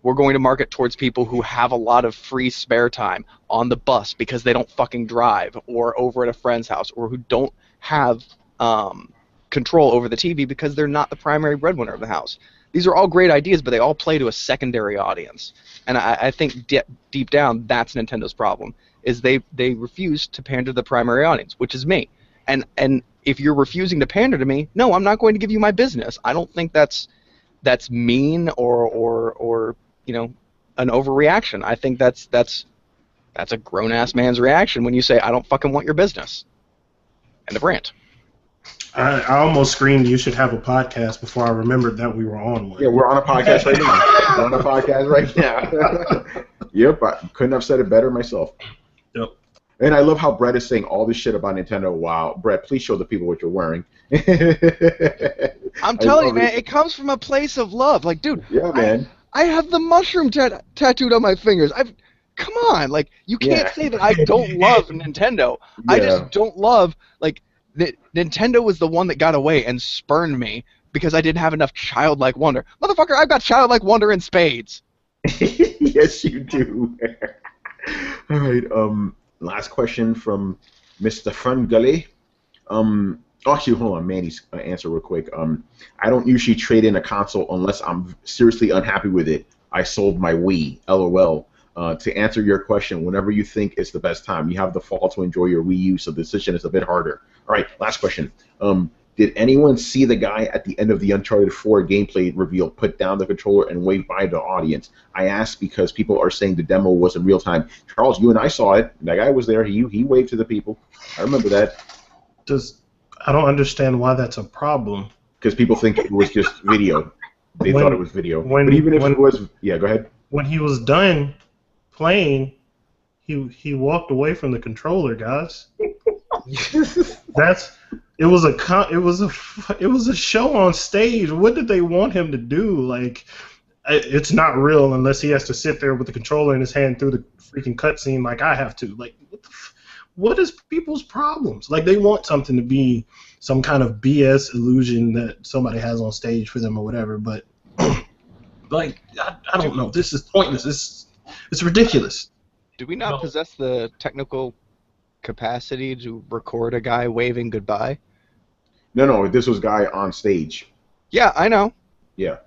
We're going to market towards people who have a lot of free spare time on the bus because they don't fucking drive, or over at a friend's house, or who don't have control over the TV because they're not the primary breadwinner of the house. These are all great ideas, but they all play to a secondary audience. And I think deep down, that's Nintendo's problem, is they refuse to pander to the primary audience, which is me. And if you're refusing to pander to me, no, I'm not going to give you my business. I don't think that's mean or an overreaction. I think that's a grown-ass man's reaction when you say, I don't fucking want your business. End of rant. I almost screamed you should have a podcast before I remembered that we were on one. Yeah, we're on a podcast right now. We're on a podcast right now. Yep, I couldn't have said it better myself. Yep. And I love how Brett is saying all this shit about Nintendo. Wow, Brett, please show the people what you're wearing. I'm telling you, man, it comes from a place of love. Like, dude, yeah, man. I have the mushroom tattooed on my fingers. Come on, like, you can't say that I don't love Nintendo. Yeah. I just don't love, like, Nintendo was the one that got away and spurned me because I didn't have enough childlike wonder. Motherfucker, I've got childlike wonder in spades. Yes, you do. All right, last question from Mr. Fun Gully. Actually, hold on, Manny's answer real quick. I don't usually trade in a console unless I'm seriously unhappy with it. I sold my Wii. LOL. To answer your question, whenever you think it's the best time, you have the fall to enjoy your Wii U, so the decision is a bit harder. All right, last question. Did anyone see the guy at the end of the Uncharted 4 gameplay reveal put down the controller and wave by the audience? I asked because people are saying the demo was in real time. Charles, you and I saw it. That guy was there. He waved to the people. I remember that. I don't understand why that's a problem. Because people think it was just video. They thought it was video. But even if it was... Yeah, go ahead. When he was done playing, he walked away from the controller, guys. It was a show on stage. What did they want him to do? Like, it's not real unless he has to sit there with the controller in his hand through the freaking cutscene like I have to. Like, what is people's problems? Like, they want something to be some kind of BS illusion that somebody has on stage for them or whatever, but like, I don't know. This is pointless. It's ridiculous. Do we not possess the technical capacity to record a guy waving goodbye? No, this was a guy on stage. Yeah, I know. Yeah.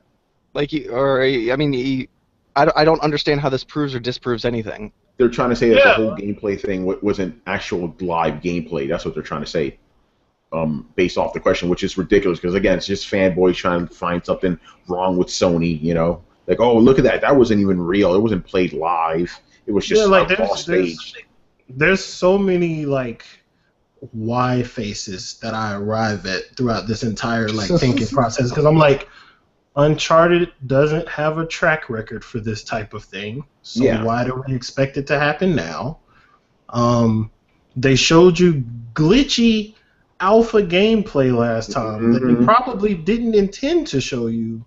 Like, I don't understand how this proves or disproves anything. They're trying to say that the whole gameplay thing wasn't actual live gameplay. That's what they're trying to say, based off the question, which is ridiculous because, again, it's just fanboys trying to find something wrong with Sony, you know? Like, oh, look at that. That wasn't even real. It wasn't played live. It was just off stage. There's so many, like, why faces that I arrive at throughout this entire, like, thinking process because I'm like, Uncharted doesn't have a track record for this type of thing, so why do we expect it to happen now? They showed you glitchy alpha gameplay last time that they probably didn't intend to show you.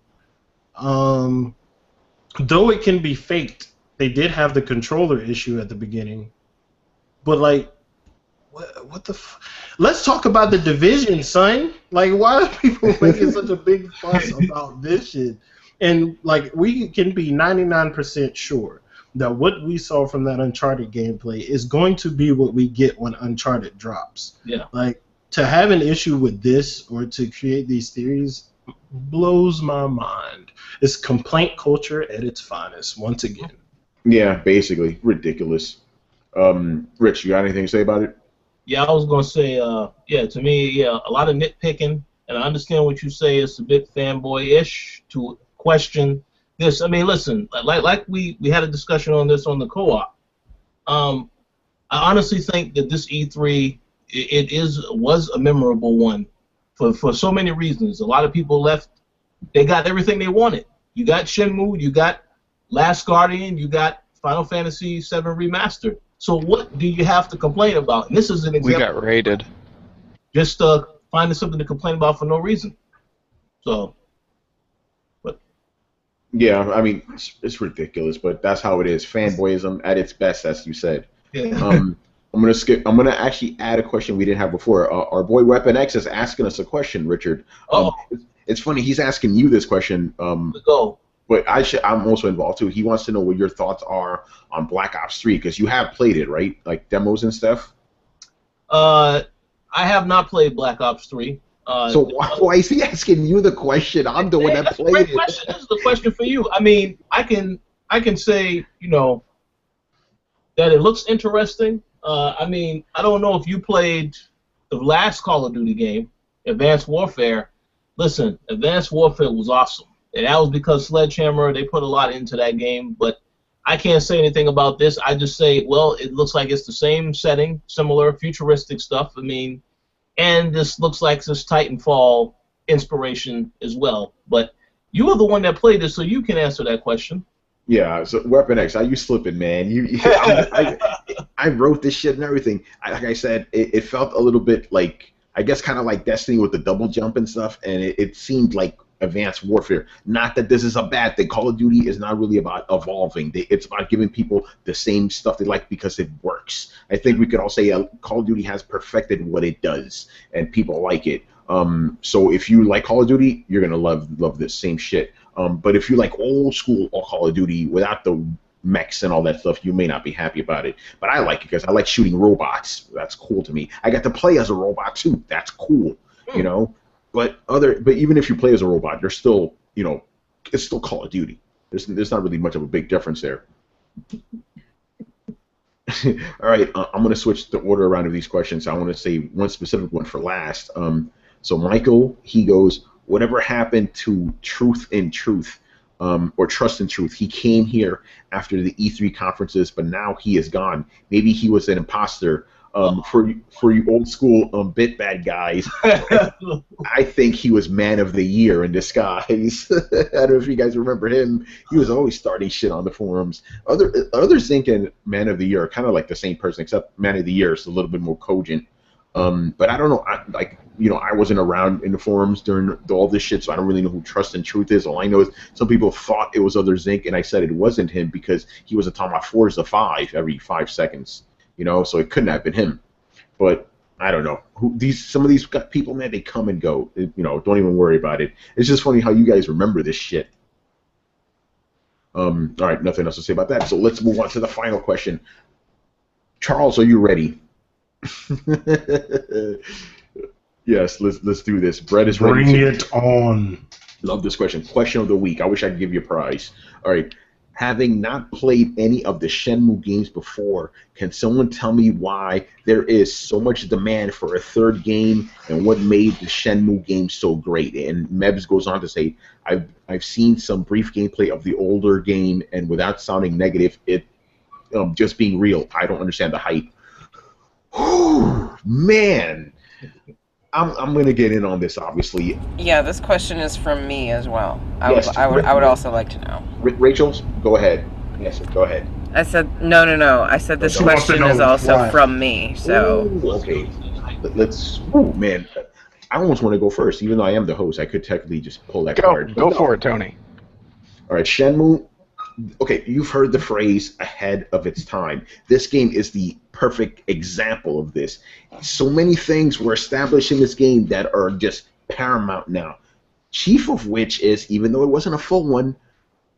Though it can be faked, they did have the controller issue at the beginning. But, like, what the let's talk about the Division, son. Like, why are people making such a big fuss about this shit? And, like, we can be 99% sure that what we saw from that Uncharted gameplay is going to be what we get when Uncharted drops. Yeah. Like, to have an issue with this or to create these theories blows my mind. It's complaint culture at its finest, once again. Yeah, basically. Ridiculous. Rich, you got anything to say about it? Yeah, I was going to say, to me, a lot of nitpicking, and I understand what you say. It's a bit fanboy-ish to question this. I mean, listen, like we had a discussion on this on the co-op. I honestly think that this E3, was a memorable one for so many reasons. A lot of people left. They got everything they wanted. You got Shenmue, you got Last Guardian, you got Final Fantasy VII Remastered. So what do you have to complain about? And this is an example. We got raided. Just finding something to complain about for no reason. So, but. Yeah, I mean, it's ridiculous, but that's how it is. Fanboyism at its best, as you said. Yeah. I'm gonna actually add a question we didn't have before. Our boy Weapon X is asking us a question, Richard. It's funny, he's asking you this question. Go. But I'm also involved too. He wants to know what your thoughts are on Black Ops 3 because you have played it, right? Like demos and stuff. I have not played Black Ops 3. So why is he asking you the question? I'm the one that played it. Question. This is the question for you. I mean, I can say, that it looks interesting. I mean, I don't know if you played the last Call of Duty game, Advanced Warfare. Listen, Advanced Warfare was awesome. And that was because Sledgehammer, they put a lot into that game. But I can't say anything about this. I just say, well, it looks like it's the same setting, similar futuristic stuff. I mean, and this looks like this Titanfall inspiration as well. But you are the one that played this, so you can answer that question. Yeah, so Weapon X, how you slipping, man? I wrote this shit and everything. Like I said, it felt a little bit like, I guess kind of like Destiny with the double jump and stuff, and it seemed like Advanced Warfare. Not that this is a bad thing. Call of Duty is not really about evolving. It's about giving people the same stuff they like because it works. I think we could all say Call of Duty has perfected what it does, and people like it. So if you like Call of Duty, you're gonna love this same shit. But if you like old school Call of Duty without the mechs and all that stuff, you may not be happy about it. But I like it because I like shooting robots. That's cool to me. I got to play as a robot too. That's cool, you know. But even if you play as a robot, you're still, it's still Call of Duty. There's not really much of a big difference there. All right, I'm going to switch the order around of these questions. I want to say one specific one for last. So Michael, he goes, whatever happened to Truth in Truth, or Trust in Truth? He came here after the E3 conferences, but now he is gone. Maybe he was an imposter. For you old school bit bad guys, I think he was Man of the Year in disguise. I don't know if you guys remember him. He was always starting shit on the forums. Others think Man of the Year are kind of like the same person, except Man of the Year is a little bit more cogent. But I don't know. I wasn't around in the forums during all this shit, so I don't really know who Trust and Truth is. All I know is some people thought it was Other Zinc, and I said it wasn't him because he was talking about Forza 5 every 5 seconds. So it couldn't have been him. But I don't know. Some of these people, man, they come and go. Don't even worry about it. It's just funny how you guys remember this shit. All right, nothing else to say about that. So let's move on to the final question. Charles, are you ready? Yes, let's do this. Brett is ready. Bring it on. Love this question. Question of the week. I wish I could give you a prize. All right. Having not played any of the Shenmue games before, can someone tell me why there is so much demand for a third game and what made the Shenmue game so great? And Mebs goes on to say, I've seen some brief gameplay of the older game, and without sounding negative, it just being real, I don't understand the hype. Whew, man. I'm going to get in on this, obviously. Yeah, this question is from me as well. I would also like to know. Rachel, go ahead. Yes, go ahead. I said, no. I said this question is also from me, so... Ooh, okay. Let's... Oh, man. I almost want to go first. Even though I am the host, I could technically just pull that card. Go for it, Tony. All right, Shenmue. Okay, you've heard the phrase ahead of its time. This game is the perfect example of this. So many things were established in this game that are just paramount now. Chief of which is, even though it wasn't a full one,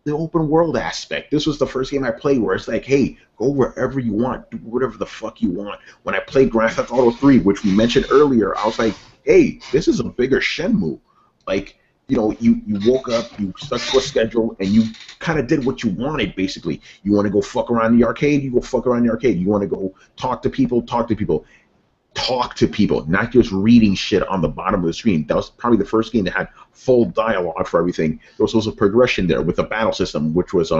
the open world aspect. This was the first game I played where it's like, hey, go wherever you want, do whatever the fuck you want. When I played Grand Theft Auto 3, which we mentioned earlier, I was like, hey, this is a bigger Shenmue. Like, you woke up, you stuck to a schedule, and you kind of did what you wanted, basically. You want to go fuck around in the arcade, you go fuck around in the arcade. You want to go talk to people, talk to people. Talk to people, not just reading shit on the bottom of the screen. That was probably the first game that had full dialogue for everything. There was also progression there with the battle system, which was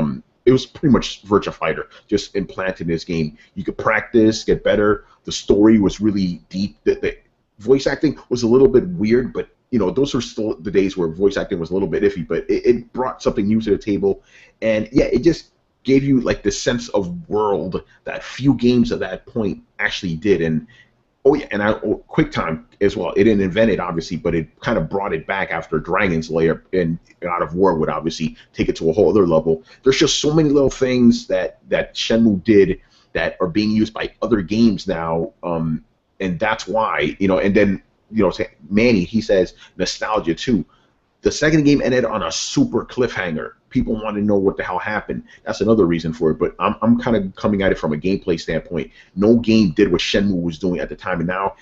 it was pretty much Virtua Fighter, just implanted in this game. You could practice, get better. The story was really deep. The voice acting was a little bit weird, but those were still the days where voice acting was a little bit iffy, but it brought something new to the table. And yeah, it just gave you like the sense of world that few games at that point actually did. And QuickTime as well. It didn't invent it, obviously, but it kind of brought it back after Dragon's Lair and God of War would obviously take it to a whole other level. There's just so many little things that Shenmue did that are being used by other games now, and that's why, and then, Manny, he says nostalgia too. The second game ended on a super cliffhanger. People want to know what the hell happened. That's another reason for it, but I'm kind of coming at it from a gameplay standpoint. No game did what Shenmue was doing at the time, and now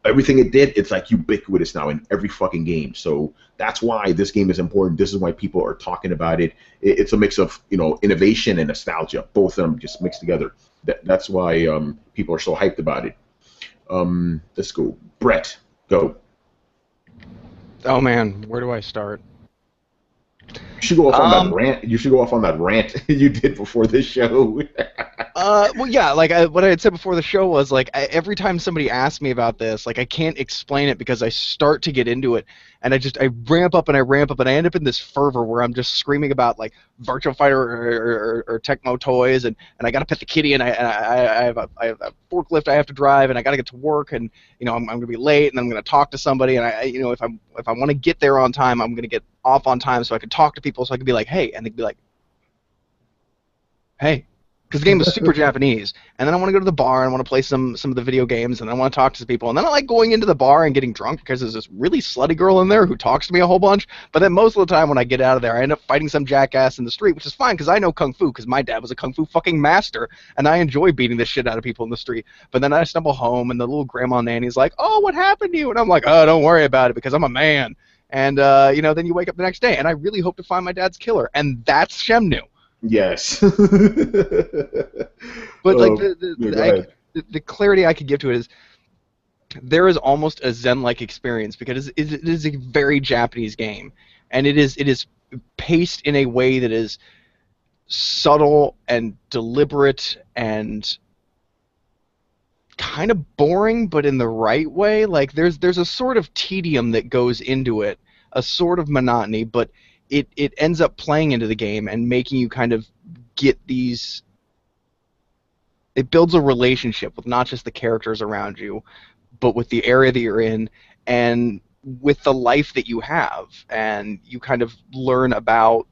everything it did, it's like ubiquitous now in every fucking game. So that's why this game is important. This is why people are talking about it. It's a mix of innovation and nostalgia, both of them just mixed together. That's why people are so hyped about it. Let's go, Brett. Go. Oh man, where do I start? You should go off on that rant. You should go off on that rant you did before this show. Well, yeah, like what I had said before the show was like every time somebody asks me about this, like I can't explain it because I start to get into it, and I ramp up and I end up in this fervor where I'm just screaming about like Virtua Fighter or Tecmo toys, and I got to pet the kitty, and I have a forklift I have to drive, and I got to get to work, and I'm going to be late, and I'm going to talk to somebody, and if I want to get there on time, I'm going to get off on time so I can talk to people, so I can be like, hey, and they'd be like, hey. Because the game was super Japanese, and then I want to go to the bar and I want to play some of the video games, and I want to talk to some people, and then I like going into the bar and getting drunk because there's this really slutty girl in there who talks to me a whole bunch. But then most of the time when I get out of there, I end up fighting some jackass in the street, which is fine because I know kung fu because my dad was a kung fu fucking master, and I enjoy beating the shit out of people in the street. But then I stumble home, and the little grandma nanny's like, "Oh, what happened to you?" And I'm like, "Oh, don't worry about it because I'm a man." And then you wake up the next day, and I really hope to find my dad's killer, and that's Shenmue. Yes. But like the clarity I could give to it is there is almost a Zen-like experience because it is a very Japanese game, and it is paced in a way that is subtle and deliberate and kind of boring, but in the right way. Like there's a sort of tedium that goes into it, a sort of monotony, but it ends up playing into the game and making you kind of get these. It builds a relationship with not just the characters around you, but with the area that you're in and with the life that you have. And you kind of learn about.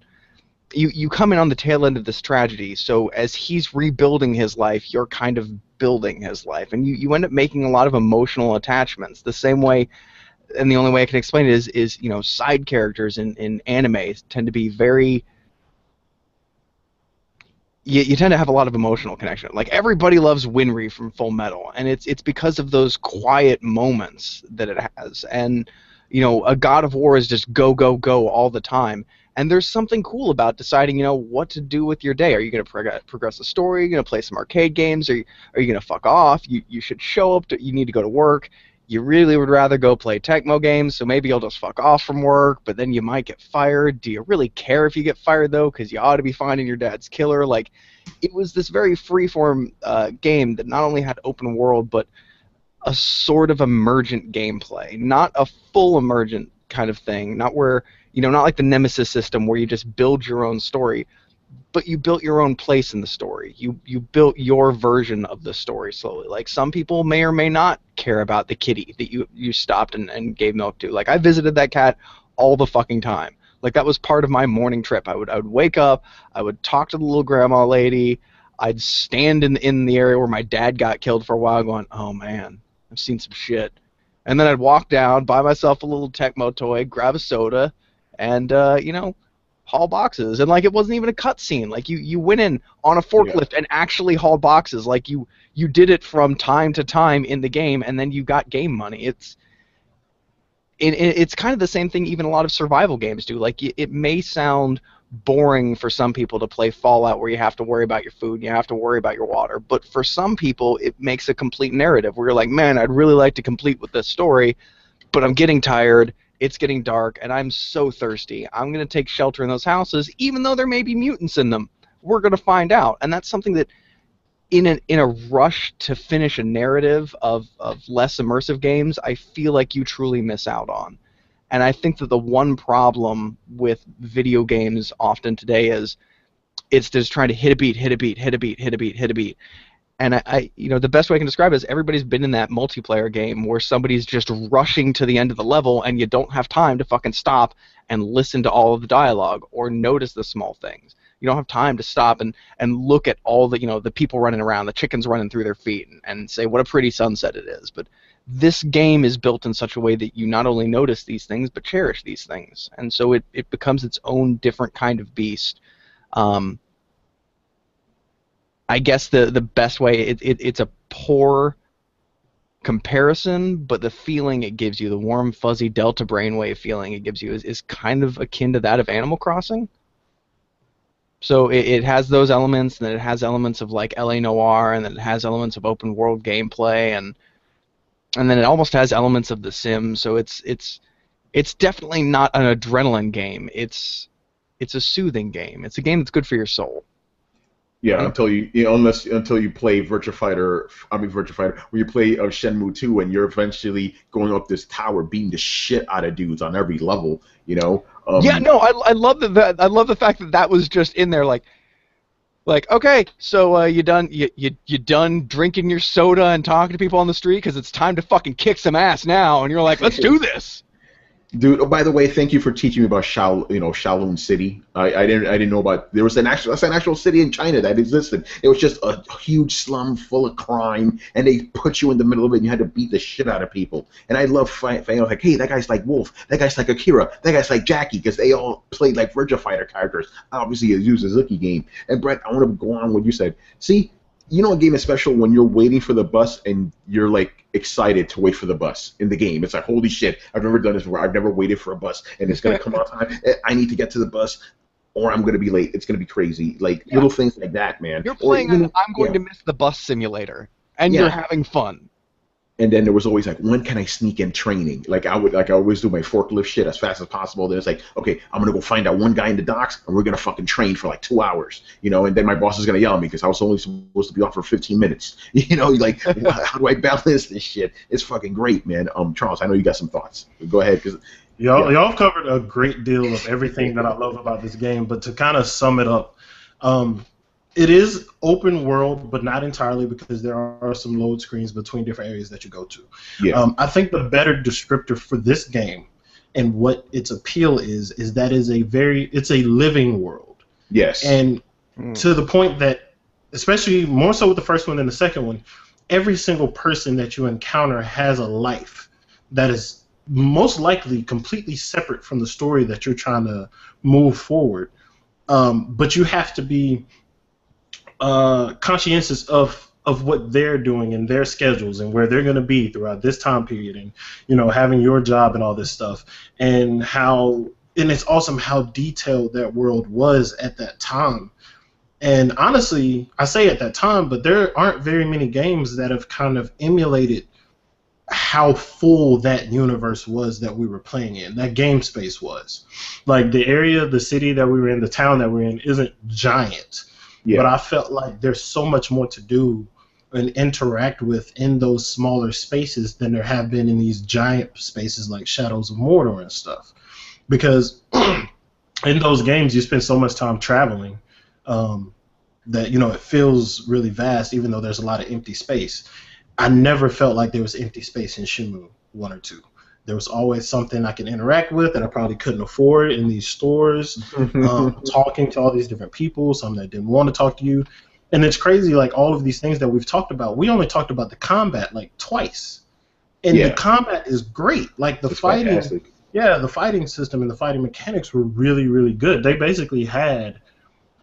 You come in on the tail end of this tragedy, so as he's rebuilding his life, you're kind of building his life, and you end up making a lot of emotional attachments. The same way, and the only way I can explain it is side characters in anime tend to be very. You tend to have a lot of emotional connection. Like everybody loves Winry from Full Metal, and it's because of those quiet moments that it has. And a God of War is just go go go all the time. And there's something cool about deciding, what to do with your day. Are you going to progress the story? Are you going to play some arcade games? Are you going to fuck off? You should show up. You need to go to work. You really would rather go play Tecmo games, so maybe you'll just fuck off from work, but then you might get fired. Do you really care if you get fired, though? Because you ought to be finding your dad's killer. Like, it was this very freeform game that not only had open world, but a sort of emergent gameplay. Not a full emergent kind of thing. Not where... not like the Nemesis system where you just build your own story, but you built your own place in the story. You built your version of the story slowly. Like some people may or may not care about the kitty that you stopped and gave milk to. Like I visited that cat all the fucking time. Like that was part of my morning trip. I would wake up, I would talk to the little grandma lady, I'd stand in the area where my dad got killed for a while going, oh man, I've seen some shit. And then I'd walk down, buy myself a little Tecmo toy, grab a soda, and haul boxes. And like it wasn't even a cutscene. Like you went in on a forklift and actually hauled boxes. Like you did it from time to time in the game, and then you got game money. It's kind of the same thing even a lot of survival games do. Like it may sound boring for some people to play Fallout where you have to worry about your food and you have to worry about your water, but for some people it makes a complete narrative where you're like, man, I'd really like to complete with this story, but I'm getting tired. It's getting dark, and I'm so thirsty. I'm going to take shelter in those houses, even though there may be mutants in them. We're going to find out. And that's something that, in a rush to finish a narrative of less immersive games, I feel like you truly miss out on. And I think that the one problem with video games often today is it's just trying to hit a beat, hit a beat, hit a beat, hit a beat, hit a beat. And the best way I can describe it is everybody's been in that multiplayer game where somebody's just rushing to the end of the level and you don't have time to fucking stop and listen to all of the dialogue or notice the small things. You don't have time to stop and look at all the, the people running around, the chickens running through their feet and say what a pretty sunset it is. But this game is built in such a way that you not only notice these things but cherish these things. And so it becomes its own different kind of beast. I guess the best way, it's a poor comparison, but the feeling it gives you, the warm, fuzzy delta brainwave feeling it gives you is kind of akin to that of Animal Crossing. So it has those elements, and then it has elements of like LA Noire, and then it has elements of open world gameplay, and then it almost has elements of The Sims. So it's definitely not an adrenaline game. It's a soothing game. It's a game that's good for your soul. Yeah, until you play Virtua Fighter, where you play Shenmue 2 and you're eventually going up this tower beating the shit out of dudes on every level, Yeah, no, I love that. I love the fact that was just in there, like okay, so you done drinking your soda and talking to people on the street because it's time to fucking kick some ass now, and you're like, let's do this. Dude, oh, by the way, thank you for teaching me about Shaolin City. I didn't know about. There was an actual city in China that existed. It was just a huge slum full of crime, and they put you in the middle of it, and you had to beat the shit out of people. And I love fighting. Like, hey, that guy's like Wolf. That guy's like Akira. That guy's like Jackie, because they all played like Virtua Fighter characters. Obviously, a Yu Suzuki game. And Brett, I want to go on what you said. See, you know a game is special when you're waiting for the bus and you're like excited to wait for the bus in the game. It's like, holy shit, I've never done this before. I've never waited for a bus and it's gonna come on time. I need to get to the bus or I'm gonna be late. It's gonna be crazy. Like little things like that, man. You're playing I'm going to miss the bus simulator and you're having fun. And then there was always like, when can I sneak in training? Like I always do my forklift shit as fast as possible. Then it's like, okay, I'm gonna go find out one guy in the docks, and we're gonna fucking train for like 2 hours, you know. And then my boss is gonna yell at me because I was only supposed to be off for 15 minutes, you know. Like, how do I balance this shit? It's fucking great, man. Charles, I know you got some thoughts. Go ahead, because y'all have covered a great deal of everything that I love about this game. But to kind of sum it up, it is open world, but not entirely because there are some load screens between different areas that you go to. Yeah. I think the better descriptor for this game and what its appeal is that it's a living world. Yes. And to the point that, especially more so with the first one than the second one, every single person that you encounter has a life that is most likely completely separate from the story that you're trying to move forward. But you have to be conscientious of what they're doing and their schedules and where they're going to be throughout this time period, and you know, having your job and all this stuff, and it's awesome how detailed that world was at that time. And honestly, I say at that time, but there aren't very many games that have kind of emulated how full that universe was that we were playing in, that game space was. Like the area, the city that we were in, the town that we're in isn't giant. Yeah. But I felt like there's so much more to do and interact with in those smaller spaces than there have been in these giant spaces like Shadows of Mordor and stuff. Because in those games you spend so much time traveling that, you know, it feels really vast even though there's a lot of empty space. I never felt like there was empty space in Shenmue 1 or 2. There was always something I could interact with that I probably couldn't afford in these stores, talking to all these different people, some that didn't want to talk to you. And it's crazy, like all of these things that we've talked about, we only talked about the combat like twice. And the combat is great. Like the fighting, the fighting system and the fighting mechanics were really, really good. They basically had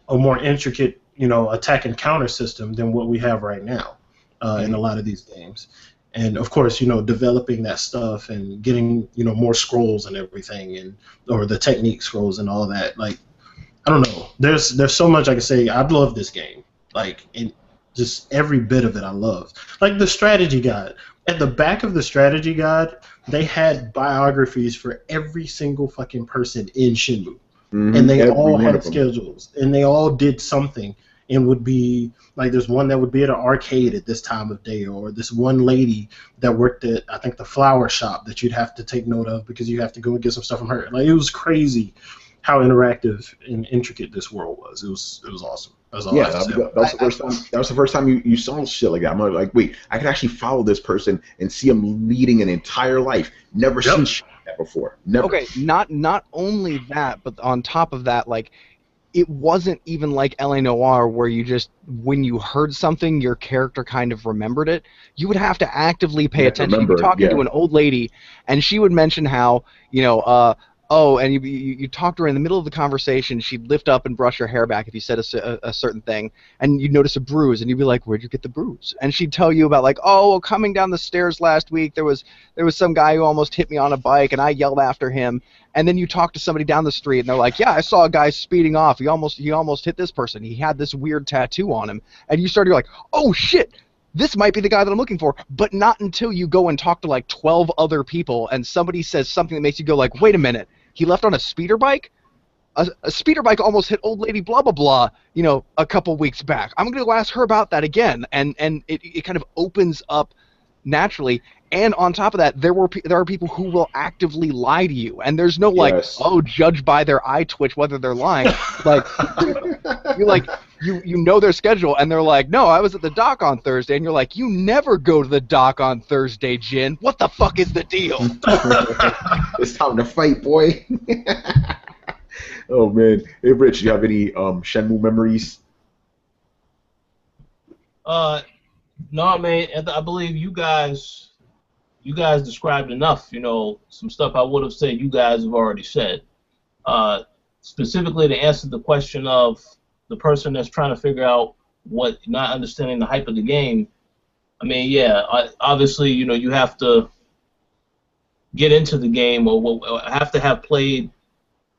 a more intricate, you know, attack and counter system than what we have right now in a lot of these games. And of course, you know, developing that stuff and getting, you know, more scrolls and everything, or the technique scrolls and all that. Like, I don't know. There's so much I can say. I love this game. Like, and just every bit of it I love. Like the strategy guide. At the back of the strategy guide, they had biographies for every single fucking person in Shenmue. And they all had schedules. And they all did something. And would be like, there's one that would be at an arcade at this time of day, or this one lady that worked at, I think, the flower shop that you'd have to take note of because you have to go and get some stuff from her. Like, it was crazy how interactive and intricate this world was. It was awesome. That's all I have to say. That was the first time. That was the first time you saw shit like that. I'm like, wait, I could actually follow this person and see him leading an entire life. Never seen shit like that before. Never. Okay, not only that, but on top of that, like, it wasn't even like L.A. Noire where you just, when you heard something, your character kind of remembered it. You would have to actively pay attention. You'd be talking to an old lady, and she would mention how, you know, and you talk to her in the middle of the conversation, she'd lift up and brush her hair back if you said a certain thing, and you'd notice a bruise, and you'd be like, where'd you get the bruise? And she'd tell you about, like, oh, well, coming down the stairs last week, there was some guy who almost hit me on a bike, and I yelled after him. And then you talk to somebody down the street, and they're like, yeah, I saw a guy speeding off. He almost hit this person. He had this weird tattoo on him. And you're like, oh, shit, this might be the guy that I'm looking for. But not until you go and talk to, like, 12 other people, and somebody says something that makes you go, like, wait a minute, he left on a speeder bike? A speeder bike almost hit old lady blah, blah, blah, you know, a couple weeks back. I'm going to go ask her about that again. And it kind of opens up naturally. And on top of that, there are people who will actively lie to you, and there's no judge by their eye twitch whether they're lying. Like, you're like, you know their schedule, and they're like, no, I was at the dock on Thursday, and you're like, you never go to the dock on Thursday, Jin. What the fuck is the deal? It's time to fight, boy. Oh man, hey Rich, do you have any Shenmue memories? No, man. I believe you guys described enough, you know, some stuff I would have said you guys have already said. Specifically to answer the question of the person that's trying to figure out not understanding the hype of the game. I mean, yeah, obviously, you have to get into the game or have to have played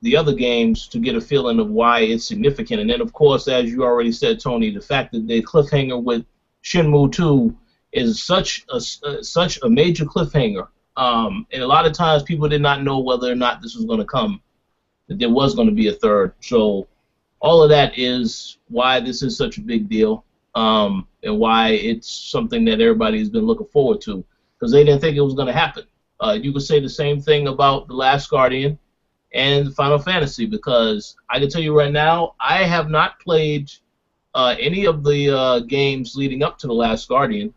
the other games to get a feeling of why it's significant. And then, of course, as you already said, Tony, the fact that the cliffhanger with Shenmue 2 is such a major cliffhanger. And a lot of times people did not know whether or not this was going to come, that there was going to be a third. So all of that is why this is such a big deal, and why it's something that everybody's been looking forward to, because they didn't think it was going to happen. You could say the same thing about The Last Guardian and Final Fantasy, because I can tell you right now, I have not played any of the games leading up to The Last Guardian.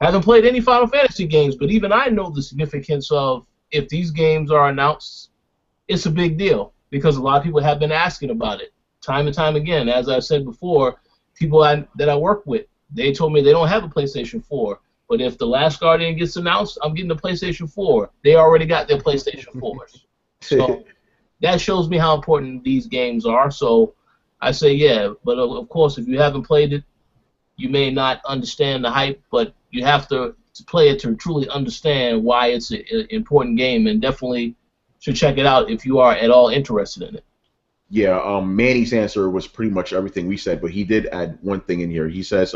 I haven't played any Final Fantasy games, but even I know the significance of, if these games are announced, it's a big deal, because a lot of people have been asking about it time and time again. As I've said before, people that I work with, they told me they don't have a PlayStation 4, but if The Last Guardian gets announced, I'm getting a PlayStation 4. They already got their PlayStation 4s. So that shows me how important these games are. So I say, yeah, but of course, if you haven't played it, you may not understand the hype, but you have to play it to truly understand why it's an important game, and definitely should check it out if you are at all interested in it. Yeah, Manny's answer was pretty much everything we said, but he did add one thing in here. He says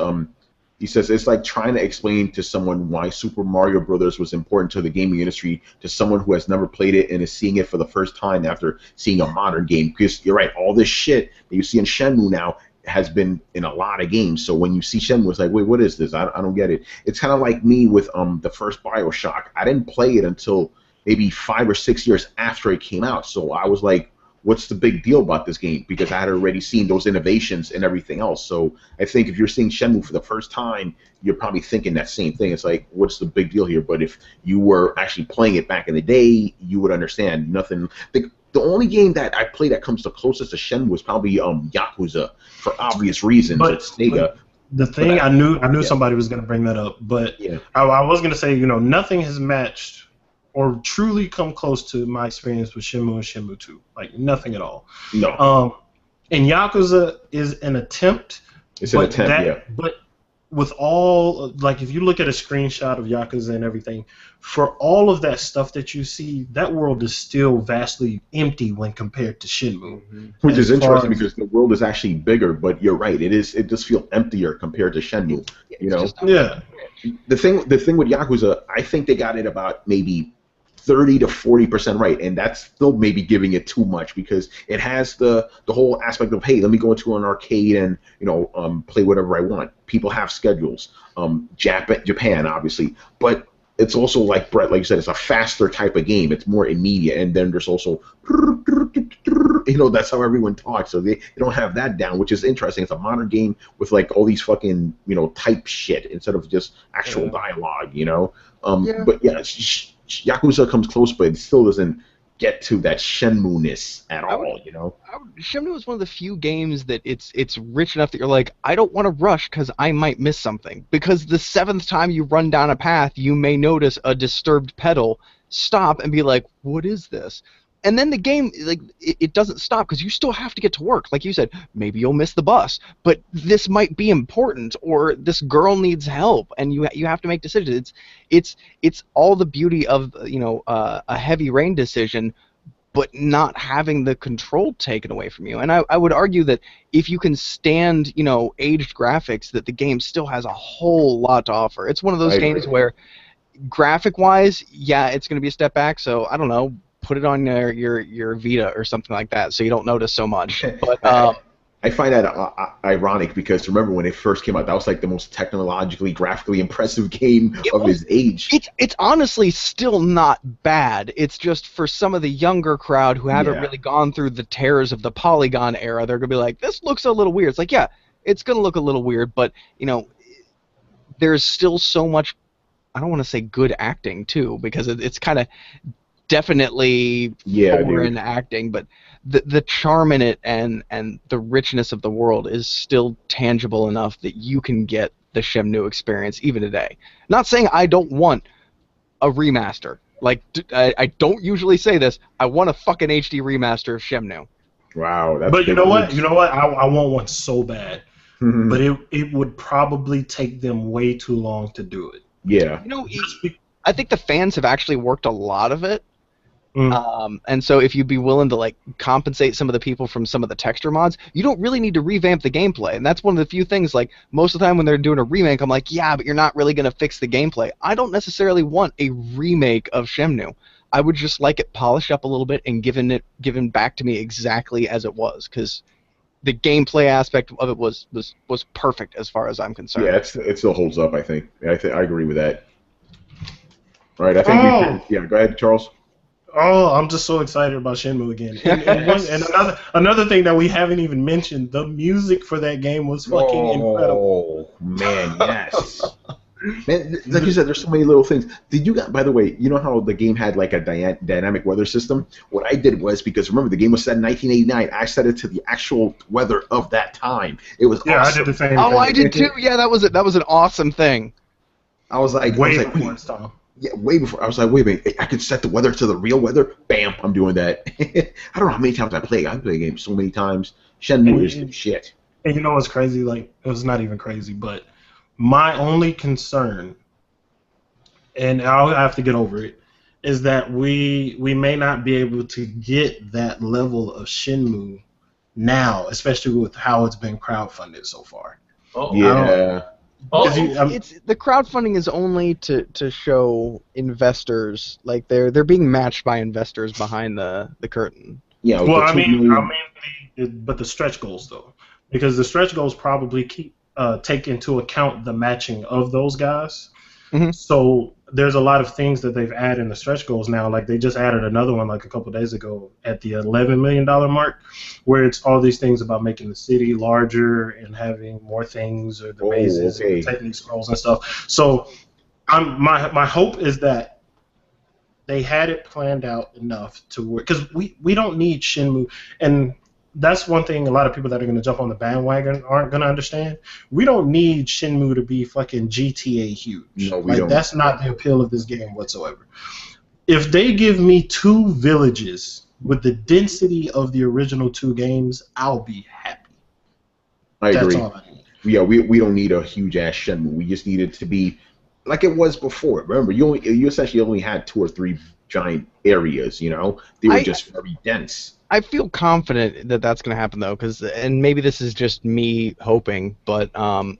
it's like trying to explain to someone why Super Mario Brothers was important to the gaming industry to someone who has never played it and is seeing it for the first time after seeing a modern game. Because you're right, all this shit that you see in Shenmue now has been in a lot of games. So when you see Shenmue, it's like, wait, what is this? I don't get it. It's kind of like me with the first BioShock. I didn't play it until maybe 5 or 6 years after it came out. So I was like, what's the big deal about this game? Because I had already seen those innovations and everything else. So I think if you're seeing Shenmue for the first time, you're probably thinking that same thing. It's like, what's the big deal here? But if you were actually playing it back in the day, you would understand nothing. The only game that I play that comes the closest to Shenmue was probably Yakuza, for obvious reasons. But it's Sega. The thing, I knew somebody was going to bring that up, but yeah. I was going to say, nothing has matched or truly come close to my experience with Shenmue and Shenmue 2. Like, nothing at all. No. And Yakuza is an attempt. It's an attempt, yeah. But with all, like, if you look at a screenshot of Yakuza and everything, for all of that stuff that you see, that world is still vastly empty when compared to Shenmue. Mm-hmm. Which is interesting because the world is actually bigger, but you're right. It does feel emptier compared to Shenmue. Yeah. The thing with Yakuza, I think they got it about maybe 30 to 40% right, and that's still maybe giving it too much, because it has the whole aspect of, hey, let me go into an arcade and play whatever I want. People have schedules. Japan obviously, but it's also like Brett, like you said, it's a faster type of game. It's more immediate, and then there's also that's how everyone talks. So they don't have that down, which is interesting. It's a modern game with like all these fucking type shit instead of just actual dialogue. But yeah. Yakuza comes close, but it still doesn't get to that Shenmue-ness at all, Shenmue is one of the few games that it's rich enough that you're like, I don't want to rush because I might miss something. Because the 7th time you run down a path, you may notice a disturbed pedal, stop, and be like, what is this? And then the game, like, it doesn't stop because you still have to get to work. Like you said, maybe you'll miss the bus, but this might be important, or this girl needs help, and you have to make decisions. It's all the beauty of a Heavy Rain decision, but not having the control taken away from you. And I would argue that if you can stand aged graphics, that the game still has a whole lot to offer. It's one of those games where, graphic-wise, yeah, it's going to be a step back. So I don't know. Put it on your Vita or something like that, so you don't notice so much. But I find that ironic, because remember when it first came out, that was like the most technologically, graphically impressive game of its age. It's honestly still not bad. It's just for some of the younger crowd who haven't really gone through the terrors of the polygon era, they're gonna be like, this looks a little weird. It's like, yeah, it's gonna look a little weird, but there's still so much. I don't want to say good acting too, because it's kind of definitely foreign acting, but the charm in it and the richness of the world is still tangible enough that you can get the Shenmue experience even today. Not saying I don't want a remaster. Like, I don't usually say this. I want a fucking HD remaster of Shenmue. Wow, that's but you know what? I want one so bad. but it would probably take them way too long to do it. Yeah. You know, I think the fans have actually worked a lot of it. Mm. And so if you'd be willing to like compensate some of the people from some of the texture mods, you don't really need to revamp the gameplay. And that's one of the few things, like, most of the time when they're doing a remake, I'm like, yeah, but you're not really going to fix the gameplay. I don't necessarily want a remake of Shenmue. I would just like it polished up a little bit and given back to me exactly as it was, because the gameplay aspect of it was perfect as far as I'm concerned. Yeah, it still holds up, I think. I agree with that. All right, I think yeah, go ahead, Charles. Oh, I'm just so excited about Shenmue again. And another thing that we haven't even mentioned, the music for that game was fucking incredible. Oh, man, yes. Man, like you said, there's so many little things. Did you by the way, you know how the game had like a dynamic weather system? What I did was, because remember the game was set in 1989, I set it to the actual weather of that time. It was awesome. I did the same thing. Oh, I did too. Yeah, that was an awesome thing. I was like, way before its time. Yeah, way before. I was like, wait a minute, I could set the weather to the real weather? Bam, I'm doing that. I don't know how many times I played the game so many times. Shenmue is the shit. And you know what's crazy? Like, it was not even crazy, but my only concern, and I'll have to get over it, is that we may not be able to get that level of Shenmue now, especially with how it's been crowdfunded so far. Oh yeah. It's the crowdfunding is only to show investors, like they're being matched by investors behind the curtain. Yeah. Well, I mean, but the stretch goals though, because the stretch goals probably take into account the matching of those guys. Mm-hmm. So there's a lot of things that they've added in the stretch goals now. Like they just added another one like a couple days ago at the $11 million mark, where it's all these things about making the city larger and having more things, or the bases, and technique scrolls and stuff. So my hope is that they had it planned out enough to work, because we don't need Shenmue. And that's one thing a lot of people that are going to jump on the bandwagon aren't going to understand. We don't need Shenmue to be fucking GTA huge. No, we don't. That's not the appeal of this game whatsoever. If they give me 2 villages with the density of the original 2 games, I'll be happy. I agree. That's all I need. Yeah, we don't need a huge ass Shenmue. We just need it to be like it was before. Remember, you essentially only had 2 or 3 giant areas. You know, they were just very dense. I feel confident that that's going to happen, though, and maybe this is just me hoping, but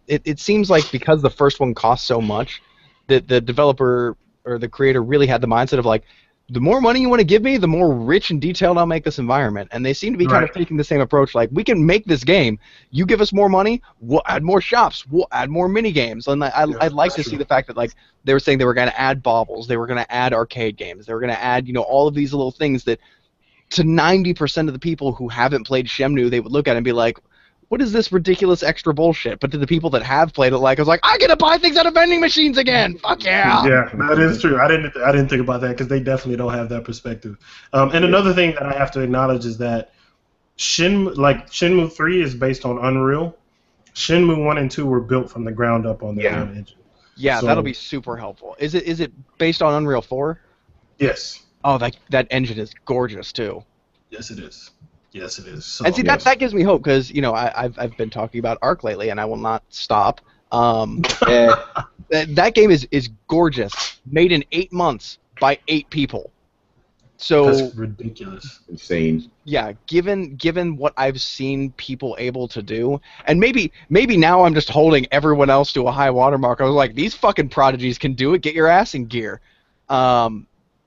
it seems like because the first one cost so much, that the developer or the creator really had the mindset of, like, the more money you want to give me, the more rich and detailed I'll make this environment. And they seem to be kind of taking the same approach, like, we can make this game, you give us more money, we'll add more shops, we'll add more mini games. And I'd like to see the fact that, like, they were saying they were going to add baubles, they were going to add arcade games, they were going to add, you know, all of these little things that to 90% of the people who haven't played Shenmue, they would look at it and be like, what is this ridiculous extra bullshit? But to the people that have played it, like, I was like, I get to buy things out of vending machines again. Fuck yeah. Yeah, that is true. I didn't think about that, because they definitely don't have that perspective. And another thing that I have to acknowledge is that Shenmue 3 is based on Unreal. Shenmue 1 and 2 were built from the ground up on their own engine. Yeah, so that'll be super helpful. Is it based on Unreal 4? Yes. Oh, that engine is gorgeous too. Yes, it is. Yes, it is. So, and see, that gives me hope, because, you know, I've been talking about Arc lately, and I will not stop. That game is gorgeous. Made in 8 months by 8 people. So that's ridiculous. Insane. Yeah, given what I've seen people able to do, and maybe now I'm just holding everyone else to a high watermark. I was like, these fucking prodigies can do it. Get your ass in gear.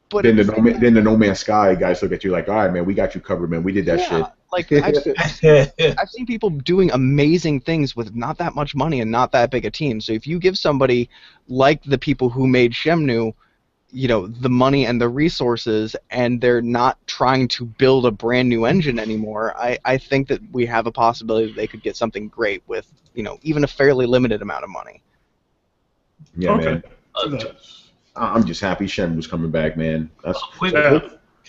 But then the No Man's Sky guys look at you like, all right, man, we got you covered, man. We did that shit. Like I've seen people doing amazing things with not that much money and not that big a team. So if you give somebody like the people who made Shenmue, you know, the money and the resources, and they're not trying to build a brand new engine anymore, I think that we have a possibility that they could get something great with, you know, even a fairly limited amount of money. Yeah, man. I'm just happy Shenmue's coming back, man. That's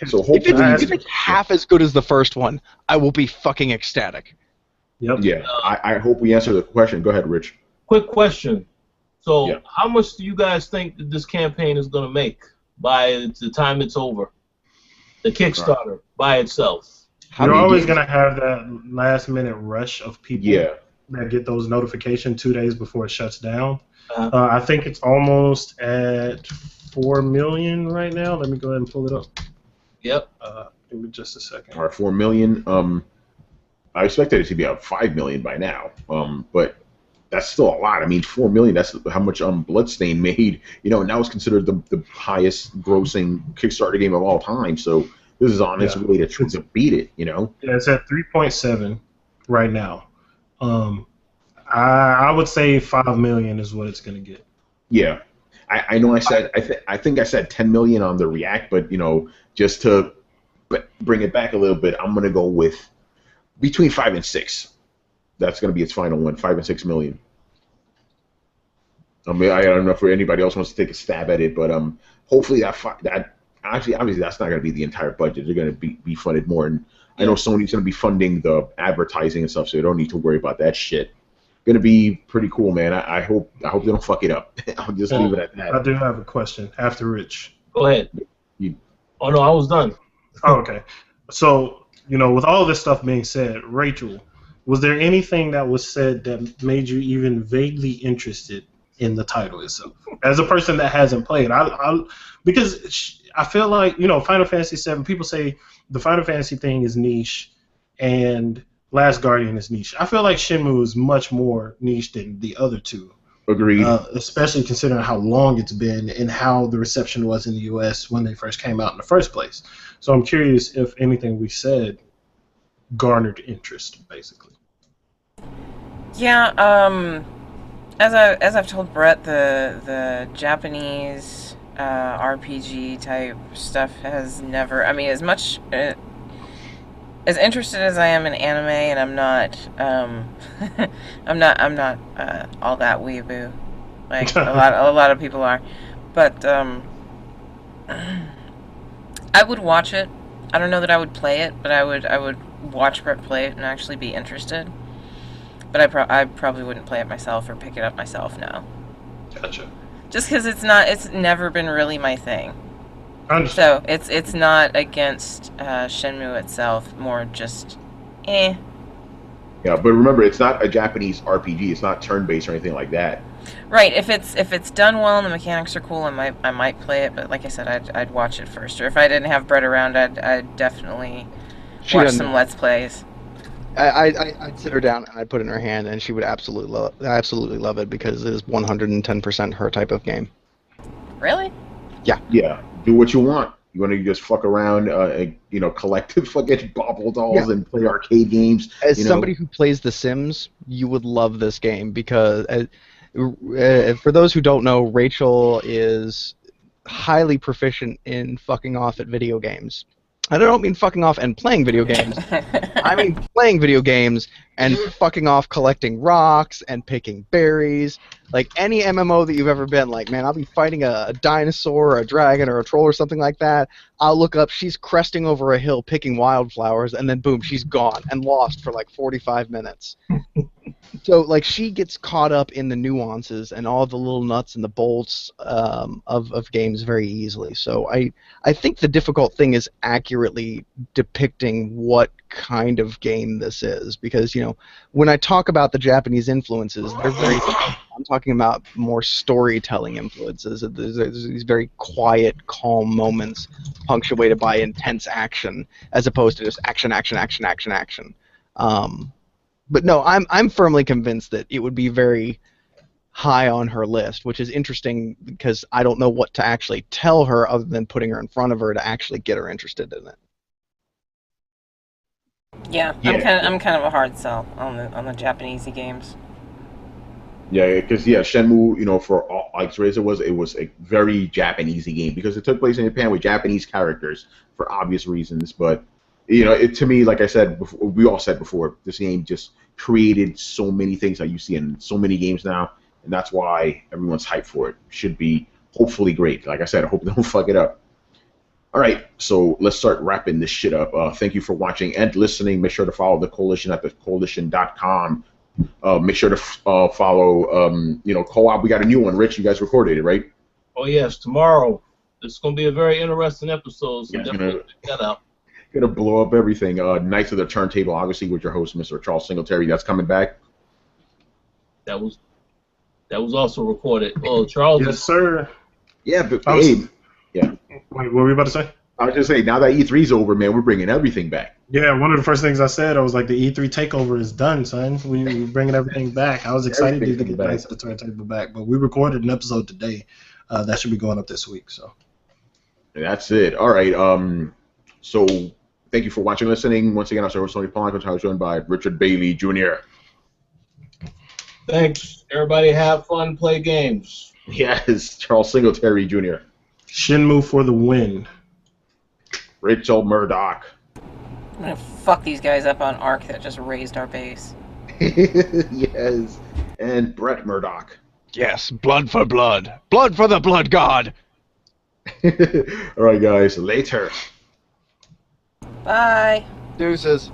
so if it's half as good as the first one, I will be fucking ecstatic. Yep. Yeah, I hope we answer the question. Go ahead, Rich. Quick question. So, how much do you guys think that this campaign is going to make by the time it's over? The Kickstarter by itself. You're always going to have that last-minute rush of people. Yeah. that get those notifications 2 days before it shuts down. I think it's almost at 4 million right now. Let me go ahead and pull it up. Yep. Give me just a second. All right, 4 million. I expected it to be at 5 million by now. But that's still a lot. I mean, 4 million. That's how much Bloodstain made. You know, and that was considered the highest grossing Kickstarter game of all time. So this is on its way to beat it. You know. Yeah, it's at 3.7 right now. I would say 5 million is what it's gonna get. Yeah, I know. I think I said 10 million on the React, but you know, just to bring it back a little bit, I'm gonna go with between 5 and 6. That's gonna be its final one, 5 and 6 million. I mean, I don't know if anybody else wants to take a stab at it, but hopefully that obviously that's not gonna be the entire budget. They're gonna be funded more, and I know Sony's gonna be funding the advertising and stuff, so you don't need to worry about that shit. Gonna be pretty cool, man. I hope they don't fuck it up. I'll just leave it at that. I do have a question after Rich. Go ahead. Oh no, I was done. Oh, okay. So, you know, with all of this stuff being said, Rachel, was there anything that was said that made you even vaguely interested in the title itself? As a person that hasn't played, because I feel like, you know, Final Fantasy VII, people say the Final Fantasy thing is niche and Last Guardian is niche. I feel like Shenmue is much more niche than the other two. Agreed. Especially considering how long it's been and how the reception was in the U.S. when they first came out in the first place. So I'm curious if anything we said garnered interest, basically. Yeah. As I've told Brett, the Japanese RPG type stuff has never. I mean, as much. As interested as I am in anime, and I'm not all that weeaboo, like a lot of people are, but I would watch it. I don't know that I would play it, but I would watch Brett play it and actually be interested. But I probably wouldn't play it myself or pick it up myself. No. Gotcha. Just because it's never been really my thing. So it's not against Shenmue itself, more just Yeah, but remember, it's not a Japanese RPG. It's not turn-based or anything like that. Right. If it's done well and the mechanics are cool, I might play it. But like I said, I'd watch it first. Or if I didn't have Brett around, I'd definitely watch some Let's Plays. I'd sit her down and I'd put it in her hand, and she would absolutely love it because it is 110% her type of game. Really? Yeah. Yeah. Do what you want. You want to just fuck around, you know, collect fucking bobble dolls and play arcade games. As somebody who plays The Sims, you would love this game because, for those who don't know, Rachel is highly proficient in fucking off at video games. I don't mean fucking off and playing video games. I mean playing video games and fucking off collecting rocks and picking berries. Like any MMO that you've ever been, like, man, I'll be fighting a dinosaur or a dragon or a troll or something like that. I'll look up, she's cresting over a hill picking wildflowers, and then boom, she's gone and lost for like 45 minutes. So, like, she gets caught up in the nuances and all the little nuts and the bolts of games very easily. So I think the difficult thing is accurately depicting what kind of game this is. Because, you know, when I talk about the Japanese influences, they're very... I'm talking about more storytelling influences. There's these very quiet, calm moments punctuated by intense action, as opposed to just action. But no, I'm firmly convinced that it would be very high on her list, which is interesting because I don't know what to actually tell her other than putting her in front of her to actually get her interested in it. Yeah, I'm kind of a hard sell on the Japanesey games. Yeah, because Shenmue, you know, for all, like Razor was, it was a very Japanesey game because it took place in Japan with Japanese characters for obvious reasons. But you know, to me, like I said, we all said before, this game just created so many things that you see in so many games now, and that's why everyone's hyped for it. Should be hopefully great. Like I said, I hope they don't fuck it up. All right, so let's start wrapping this shit up. Thank you for watching and listening. Make sure to follow the Coalition at thecoalition.com. Make sure to follow, you know, Co-op. We got a new one. Rich, you guys recorded it, right? Oh, yes, tomorrow. It's going to be a very interesting episode, so definitely check that out. Gonna blow up everything. Knights of the Turntable, obviously, with your host, Mr. Charles Singletary. That's coming back. That was also recorded. Oh, Charles. Yes, sir. Yeah, but I was- hey, yeah. Wait, what were you about to say? I was just saying, now that E3's over, man, we're bringing everything back. Yeah, one of the first things I said, I was like, the E3 takeover is done, son. We're bringing everything back. I was excited to Everything get back. Knights of the Turntable back, but we recorded an episode today. That should be going up this week. So And that's it. All right. So thank you for watching, listening. Once again, I'm Sir Tony Pond. I was joined by Richard Bailey Jr. Thanks. Everybody have fun, play games. Yes, Charles Singletary Jr. Shinmu for the win. Rachel Murdoch. I'm gonna fuck these guys up on Ark that just raised our base. Yes. And Brett Murdoch. Yes, blood for blood. Blood for the blood god. All right, guys. Later. Bye. Deuces.